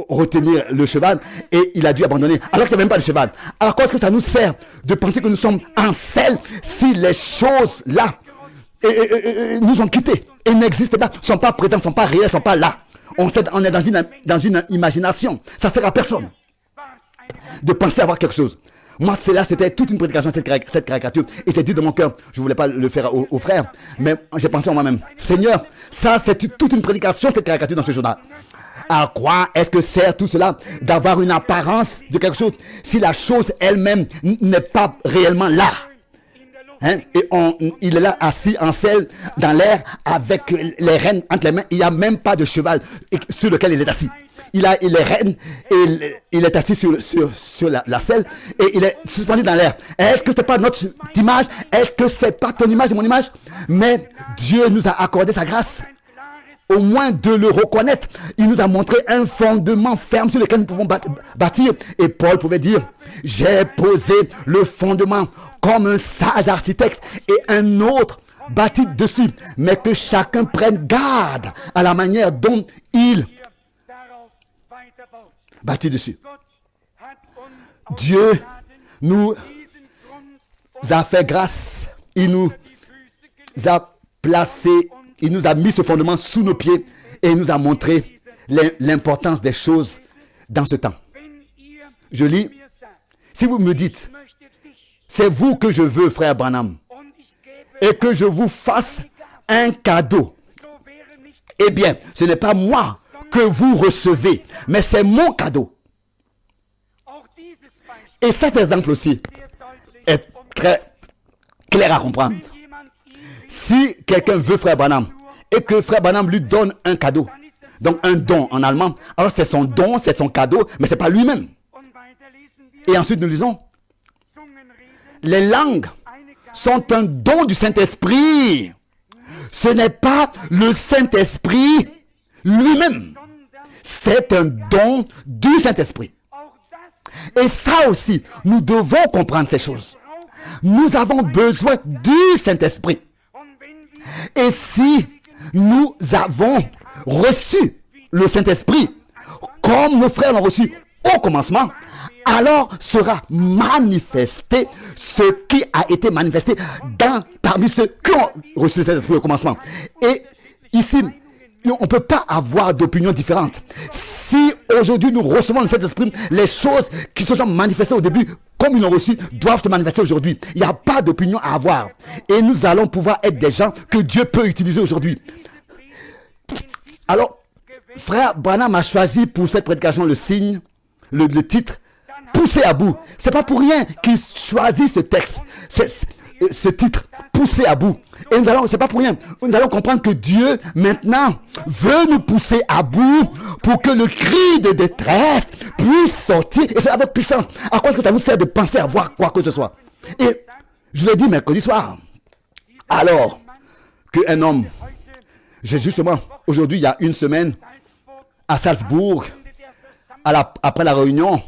retenir le cheval et il a dû abandonner alors qu'il n'y avait même pas de cheval. Alors quoi est-ce que ça nous sert de penser que nous sommes en selle si les choses là nous ont quittés et n'existent pas, ne sont pas présentes, ne sont pas réelles, ne sont pas là. On est dans une imagination. Ça ne sert à personne de penser avoir quelque chose. Moi, c'était toute une prédication, cette caricature. Et j'ai dit de mon cœur, je ne voulais pas le faire aux frères, mais j'ai pensé en moi-même. Seigneur, ça, c'est toute une prédication, cette caricature dans ce journal. À quoi est-ce que sert tout cela d'avoir une apparence de quelque chose si la chose elle-même n'est pas réellement là? Hein? Et il est là assis en selle dans l'air avec les rênes entre les mains. Il n'y a même pas de cheval sur lequel il est assis. Il a les rênes et il est assis sur la selle et il est suspendu dans l'air. Est-ce que ce n'est pas notre image? Est-ce que ce n'est pas ton image et mon image? Mais Dieu nous a accordé sa grâce. Au moins de le reconnaître. Il nous a montré un fondement ferme sur lequel nous pouvons bâtir. Et Paul pouvait dire, j'ai posé le fondement comme un sage architecte et un autre bâtit dessus. Mais que chacun prenne garde à la manière dont il bâtit dessus. Dieu nous a fait grâce. Il nous a placé. Il nous a mis ce fondement sous nos pieds et il nous a montré l'importance des choses dans ce temps. Je lis, si vous me dites, c'est vous que je veux, frère Branham, et que je vous fasse un cadeau, eh bien, ce n'est pas moi que vous recevez, mais c'est mon cadeau. Et cet exemple aussi est très clair à comprendre. Si quelqu'un veut frère Branham et que frère Branham lui donne un cadeau, donc un don en allemand, alors c'est son don, c'est son cadeau, mais ce n'est pas lui-même. Et ensuite nous lisons, les langues sont un don du Saint-Esprit. Ce n'est pas le Saint-Esprit lui-même. C'est un don du Saint-Esprit. Et ça aussi, nous devons comprendre ces choses. Nous avons besoin du Saint-Esprit. Et si nous avons reçu le Saint-Esprit, comme nos frères l'ont reçu au commencement, alors sera manifesté ce qui a été manifesté parmi ceux qui ont reçu le Saint-Esprit au commencement. Et ici, on ne peut pas avoir d'opinion différente. Si aujourd'hui nous recevons le Saint-Esprit, les choses qui se sont manifestées au début, comme ils l'ont reçu, doivent se manifester aujourd'hui. Il n'y a pas d'opinion à avoir. Et nous allons pouvoir être des gens que Dieu peut utiliser aujourd'hui. Alors, frère Branham a choisi pour cette prédication le signe, le titre, poussé à bout. C'est pas pour rien qu'il choisit ce texte, ce titre, poussé à bout. Et c'est pas pour rien. Nous allons comprendre que Dieu, maintenant, veut nous pousser à bout pour que le cri de détresse puisse sortir. Et c'est avec puissance. À quoi est-ce que ça nous sert de penser à voir quoi que ce soit? Et je l'ai dit mercredi soir. Alors qu'un homme, j'ai justement, aujourd'hui, il y a une semaine, à Salzbourg, après la réunion,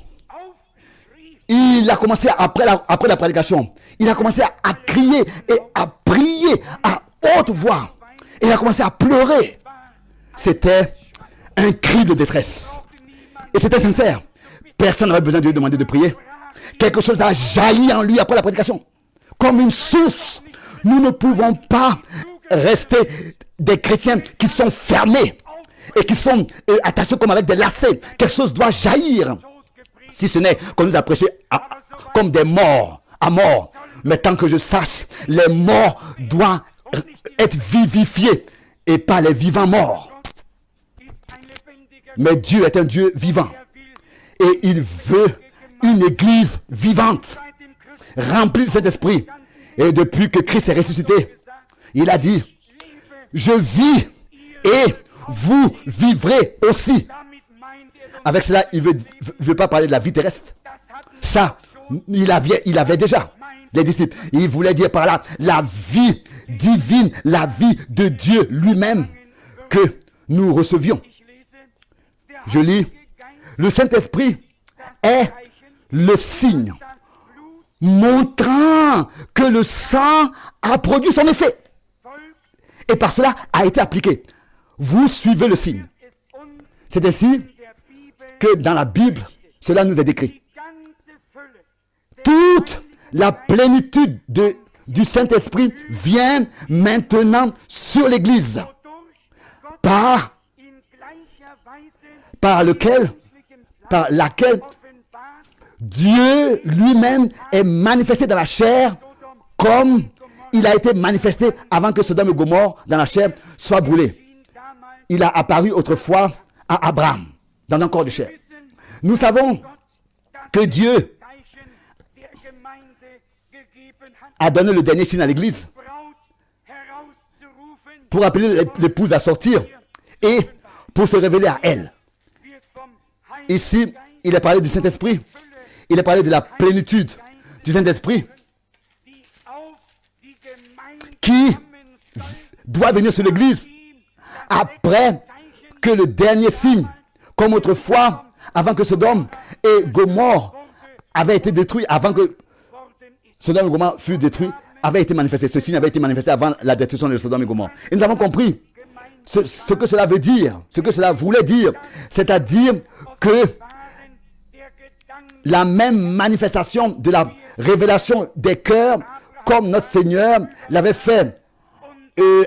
il a commencé, après la prédication, il a commencé à crier et à prier à haute voix. Et il a commencé à pleurer. C'était un cri de détresse. Et c'était sincère. Personne n'avait besoin de lui demander de prier. Quelque chose a jailli en lui après la prédication. Comme une source. Nous ne pouvons pas rester des chrétiens qui sont fermés et qui sont attachés comme avec des lacets. Quelque chose doit jaillir. Si ce n'est qu'on nous a prêché comme des morts, à mort. Mais tant que je sache, les morts doivent être vivifiés et pas les vivants morts. Mais Dieu est un Dieu vivant. Et il veut une église vivante, remplie de cet esprit. Et depuis que Christ est ressuscité, il a dit, je vis et vous vivrez aussi. Avec cela, il ne veut pas parler de la vie terrestre. Ça, il avait déjà les disciples. Il voulait dire par là la vie divine, la vie de Dieu lui-même que nous recevions. Je lis, le Saint-Esprit est le signe montrant que le sang a produit son effet. Et par cela a été appliqué. Vous suivez le signe. C'est ainsi que dans la Bible, cela nous est décrit. Toute la plénitude du Saint-Esprit vient maintenant sur l'Église. Par laquelle Dieu lui-même est manifesté dans la chair comme il a été manifesté avant que Sodome et Gomorrhe dans la chair soit brûlé. Il a apparu autrefois à Abraham dans un corps de chair. Nous savons que Dieu a donné le dernier signe à l'église pour appeler l'épouse à sortir et pour se révéler à elle. Ici, il est parlé du Saint-Esprit. Il est parlé de la plénitude du Saint-Esprit qui doit venir sur l'église après que le dernier signe, comme autrefois, avant que Sodome et Gomorrhe avaient été détruits, avant que Sodome et Gomorrhe furent détruits, avait été manifesté. Ce signe avait été manifesté avant la destruction de Sodome et Gomorrhe. Et nous avons compris ce que cela veut dire, ce que cela voulait dire. C'est-à-dire que la même manifestation de la révélation des cœurs, comme notre Seigneur l'avait fait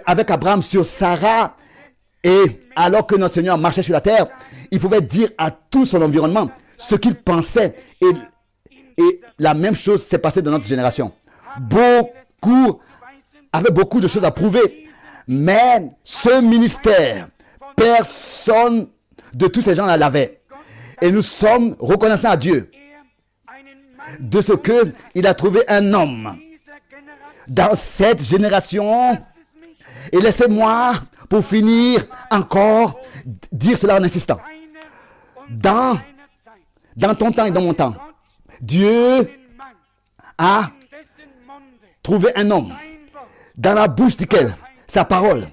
avec Abraham sur Sarah, et alors que notre Seigneur marchait sur la terre, il pouvait dire à tout son environnement ce qu'il pensait. Et la même chose s'est passée dans notre génération. Beaucoup avaient beaucoup de choses à prouver. Mais ce ministère, personne de tous ces gens-là l'avait. Et nous sommes reconnaissants à Dieu de ce qu'il a trouvé un homme dans cette génération. Et laissez-moi, pour finir, encore dire cela en insistant. Dans ton temps et dans mon temps, Dieu a trouvé un homme dans la bouche duquel sa parole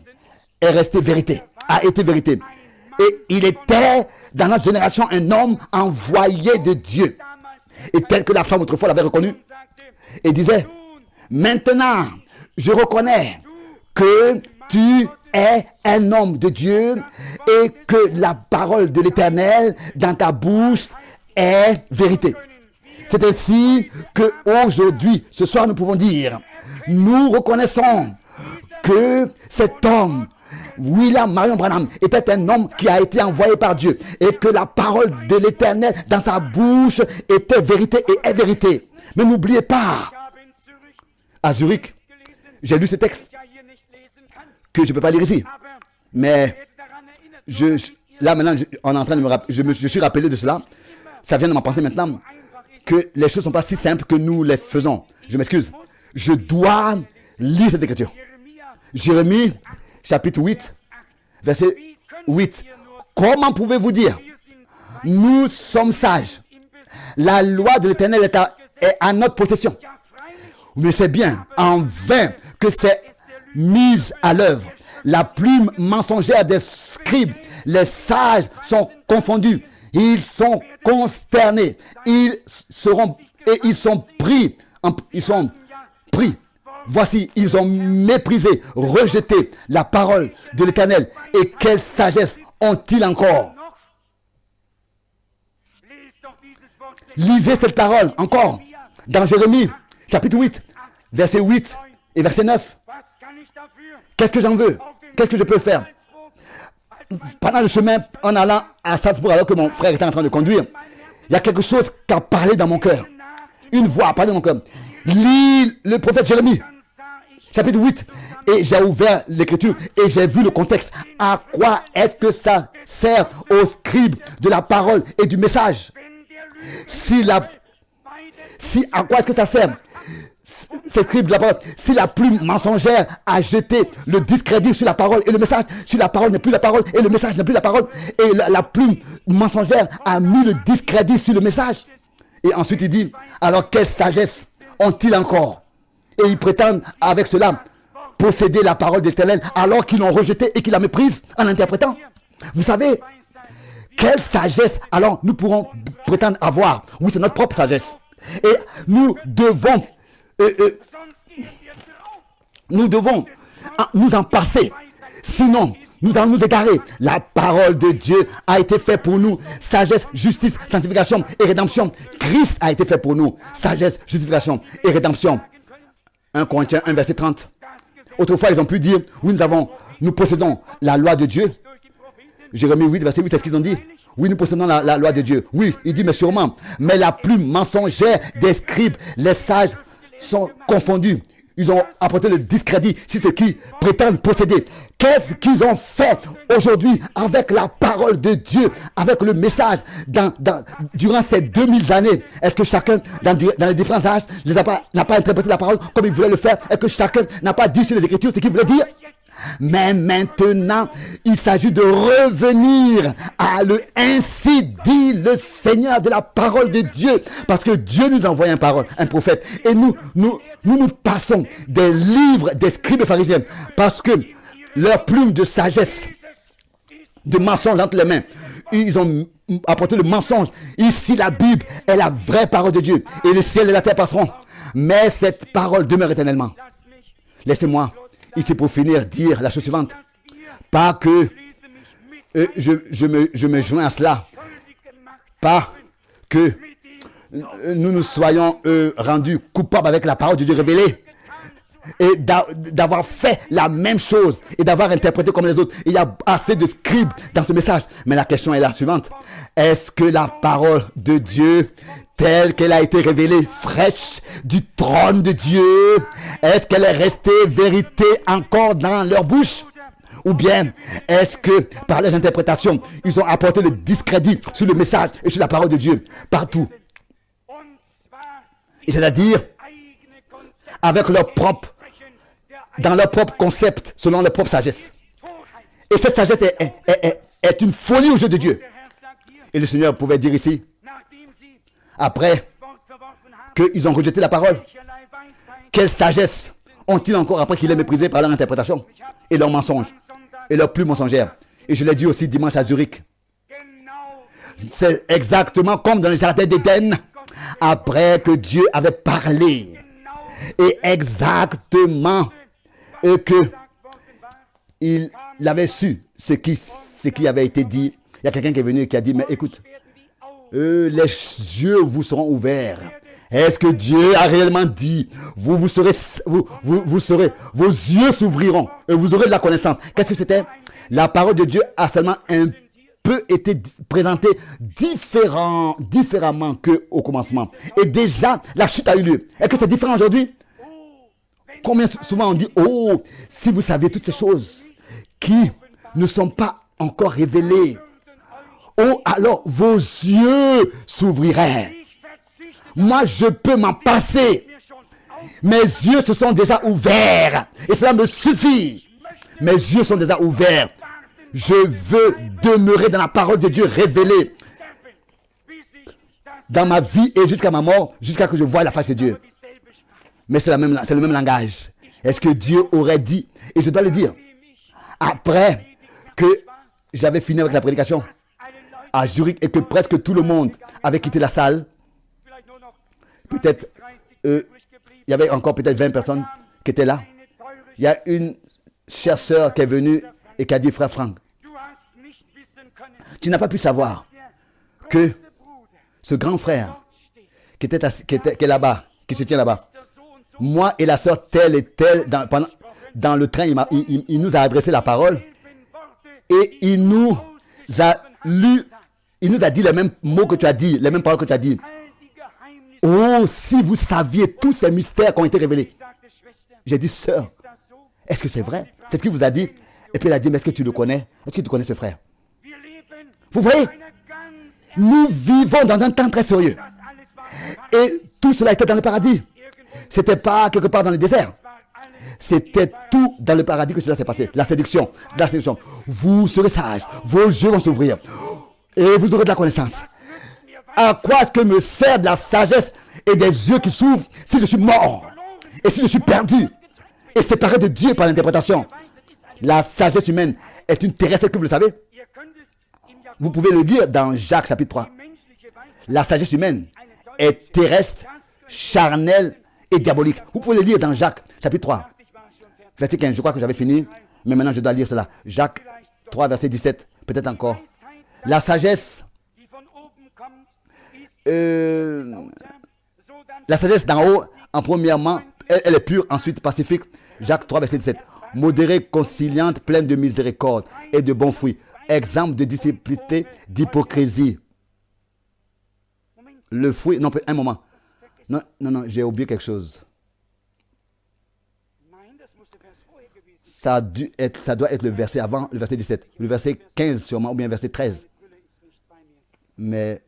est restée vérité, a été vérité. Et il était dans notre génération un homme envoyé de Dieu. Et tel que la femme autrefois l'avait reconnu, et disait, maintenant, je reconnais que tu es un homme de Dieu et que la parole de l'Éternel dans ta bouche est vérité. C'est ainsi qu'aujourd'hui, ce soir, nous pouvons dire, nous reconnaissons que cet homme, William Marion Branham, était un homme qui a été envoyé par Dieu et que la parole de l'Éternel dans sa bouche était vérité et est vérité. Mais n'oubliez pas, à Zurich, j'ai lu ce texte que je ne peux pas lire ici. Mais là maintenant, on est en train de je suis rappelé de cela. Ça vient de ma pensée maintenant que les choses ne sont pas si simples que nous les faisons. Je m'excuse. Je dois lire cette écriture. Jérémie, chapitre 8, verset 8. Comment pouvez-vous dire, nous sommes sages, la loi de l'Éternel est à notre possession. Mais c'est bien, en vain, que c'est mise à l'œuvre. La plume mensongère des scribes, les sages sont confondus. Ils sont consternés. Ils sont pris. Voici, ils ont méprisé, rejeté la parole de l'Éternel. Et quelle sagesse ont-ils encore? Lisez cette parole encore dans Jérémie, chapitre 8, verset 8 et verset 9. Qu'est-ce que j'en veux? Qu'est-ce que je peux faire? Pendant le chemin, en allant à Salzbourg, alors que mon frère était en train de conduire, il y a quelque chose qui a parlé dans mon cœur. Une voix a parlé dans mon cœur. Lis le prophète Jérémie, chapitre 8. Et j'ai ouvert l'écriture et j'ai vu le contexte. À quoi est-ce que ça sert aux scribes de la parole et du message? À quoi est-ce que ça sert? Ces scribes de la parole, si la plume mensongère a jeté le discrédit sur la parole et le message, si la parole n'est plus la parole et le message n'est plus la parole, et la plume mensongère a mis le discrédit sur le message. Et ensuite il dit, alors quelle sagesse ont-ils encore? Et ils prétendent avec cela posséder la parole d'Éternel alors qu'ils l'ont rejetée et qu'ils la méprisent en l'interprétant. Vous savez, quelle sagesse alors nous pourrons prétendre avoir? Oui, c'est notre propre sagesse. Et nous devons nous en passer. Sinon, nous allons nous égarer. La parole de Dieu a été faite pour nous. Sagesse, justice, sanctification et rédemption. Christ a été fait pour nous. Sagesse, justification et rédemption. 1 Corinthiens 1, verset 30. Autrefois, ils ont pu dire, oui, nous possédons la loi de Dieu. Jérémie 8, verset 8, est-ce qu'ils ont dit? Oui, nous possédons la loi de Dieu. Oui, il dit, mais sûrement. Mais la plume mensongère des scribes, les sages sont confondus. Ils ont apporté le discrédit sur ceux qui prétendent posséder. Qu'est-ce qu'ils ont fait aujourd'hui avec la parole de Dieu, avec le message durant ces 2000 années? Est-ce que chacun, dans les différents âges, n'a pas interprété la parole comme il voulait le faire? Est-ce que chacun n'a pas dit sur les Écritures ce qu'il voulait dire? Mais maintenant, il s'agit de revenir à le ainsi dit le Seigneur de la parole de Dieu. Parce que Dieu nous envoie un prophète. Et nous passons des livres des scribes et pharisiens. Parce que leur plume de sagesse, de mensonge entre les mains, ils ont apporté le mensonge. Ici, la Bible est la vraie parole de Dieu. Et le ciel et la terre passeront. Mais cette parole demeure éternellement. Laissez-moi ici pour finir dire la chose suivante. Pas que je me joins à cela. Pas que nous nous soyons rendus coupables avec la parole de Dieu révélée. Et d'avoir fait la même chose et d'avoir interprété comme les autres. Il y a assez de scribes dans ce message. Mais la question est la suivante. Est-ce que la parole de Dieu, telle qu'elle a été révélée, fraîche du trône de Dieu, est-ce qu'elle est restée vérité encore dans leur bouche? Ou bien est-ce que par les interprétations, ils ont apporté le discrédit sur le message et sur la parole de Dieu partout? Et c'est-à-dire avec dans leur propre concept, selon leur propre sagesse. Et cette sagesse est une folie aux yeux de Dieu. Et le Seigneur pouvait dire ici, après qu'ils ont rejeté la parole, quelle sagesse ont-ils encore après qu'il est méprisé par leur interprétation et leur mensonge et leur plume mensongère? Et je l'ai dit aussi dimanche à Zurich. C'est exactement comme dans le jardin d'Éden, après que Dieu avait parlé. Et exactement que il avait su ce qui avait été dit. Il y a quelqu'un qui est venu et qui a dit, mais écoute, les yeux vous seront ouverts. Est-ce que Dieu a réellement dit, vous serez, vos yeux s'ouvriront et vous aurez de la connaissance? Qu'est-ce que c'était? La parole de Dieu a seulement un peu été présentée différemment qu'au commencement. Et déjà, la chute a eu lieu. Est-ce que c'est différent aujourd'hui? Combien souvent on dit, oh, si vous saviez toutes ces choses qui ne sont pas encore révélées, oh, alors vos yeux s'ouvriraient. Moi, je peux m'en passer. Mes yeux se sont déjà ouverts. Et cela me suffit. Mes yeux sont déjà ouverts. Je veux demeurer dans la parole de Dieu révélée dans ma vie et jusqu'à ma mort, jusqu'à ce que je voie la face de Dieu. Mais c'est le même langage. Est-ce que Dieu aurait dit, et je dois le dire, après que j'avais fini avec la prédication à Zurich et que presque tout le monde avait quitté la salle, peut-être, il y avait encore peut-être 20 personnes qui étaient là. Il y a une chère sœur qui est venue et qui a dit, frère Franck, tu n'as pas pu savoir que ce grand frère qui est là-bas, qui se tient là-bas, moi et la sœur telle et telle, dans le train, il nous a adressé la parole et il nous a dit les mêmes mots que tu as dit, les mêmes paroles que tu as dit. Oh, si vous saviez tous ces mystères qui ont été révélés. J'ai dit, sœur, est-ce que c'est vrai? C'est ce qu'il vous a dit. Et puis elle a dit, mais est-ce que tu le connais? Est-ce que tu connais ce frère? Vous voyez, nous vivons dans un temps très sérieux. Et tout cela était dans le paradis. C'était pas quelque part dans le désert. C'était tout dans le paradis que cela s'est passé. La séduction, la séduction. Vous serez sages, vos yeux vont s'ouvrir et vous aurez de la connaissance. À quoi est-ce que me sert de la sagesse et des yeux qui s'ouvrent si je suis mort et si je suis perdu et séparé de Dieu par l'interprétation? La sagesse humaine est une terrestre, que vous le savez. Vous pouvez le lire dans Jacques chapitre 3. La sagesse humaine est terrestre, charnelle et diabolique. Vous pouvez le lire dans Jacques chapitre 3. Verset 15, je crois que j'avais fini, mais maintenant je dois lire cela. Jacques 3, verset 17, peut-être encore. La sagesse, d'en haut, en premièrement, elle est pure, ensuite pacifique. Jacques 3, verset 17. Modérée, conciliante, pleine de miséricorde et de bons fruits. Exemple de discipline, d'hypocrisie. Le fruit, non, un moment. Non, j'ai oublié quelque chose. Ça doit être le verset avant, le verset 17. Le verset 15 sûrement, ou bien le verset 13. Mais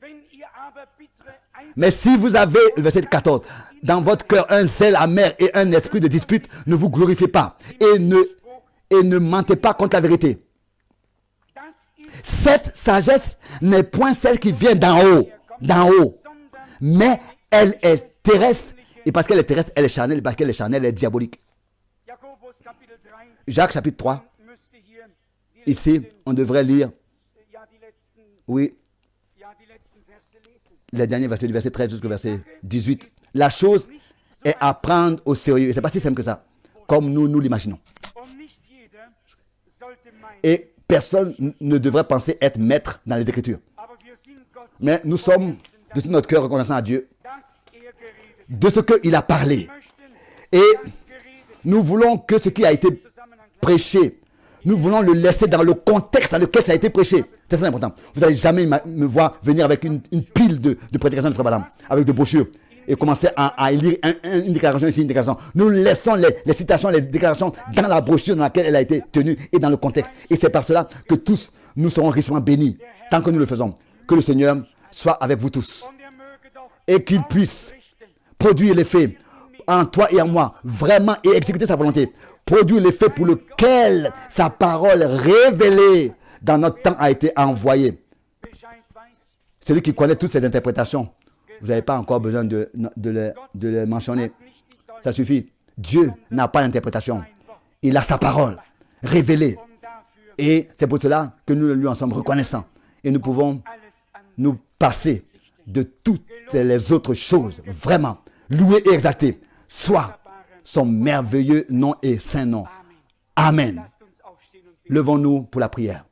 si vous avez, le verset 14, dans votre cœur un zèle amer et un esprit de dispute, ne vous glorifiez pas et ne mentez pas contre la vérité. Cette sagesse n'est point celle qui vient d'en haut, mais elle est terrestre, et parce qu'elle est terrestre, elle est charnelle, et parce qu'elle est charnelle, elle est diabolique. Jacques chapitre 3, ici, on devrait lire, oui, les derniers versets du verset 13 jusqu'au verset 18. La chose est à prendre au sérieux, et ce n'est pas si simple que ça, comme nous l'imaginons. Et personne ne devrait penser être maître dans les Écritures. Mais nous sommes de tout notre cœur reconnaissants à Dieu de ce qu'il a parlé. Et nous voulons que ce qui a été prêché, nous voulons le laisser dans le contexte dans lequel ça a été prêché. C'est très important. Vous n'allez jamais me voir venir avec une pile de prédications de Frère Branham, avec de brochures, et commencer à lire une déclaration ici, une déclaration. Nous laissons les citations, les déclarations dans la brochure dans laquelle elle a été tenue et dans le contexte. Et c'est par cela que tous nous serons richement bénis, tant que nous le faisons. Que le Seigneur soit avec vous tous. Et qu'il puisse produire l'effet en toi et en moi, vraiment, et exécuter sa volonté. Produire l'effet pour lequel sa parole révélée dans notre temps a été envoyée. Celui qui connaît toutes ces interprétations, vous n'avez pas encore besoin de les mentionner. Ça suffit. Dieu n'a pas d'interprétation. Il a sa parole révélée. Et c'est pour cela que nous lui en sommes reconnaissants. Et nous pouvons nous passer de toutes les autres choses. Vraiment. Louer et exalter. Soit son merveilleux nom et saint nom. Amen. Levons-nous pour la prière.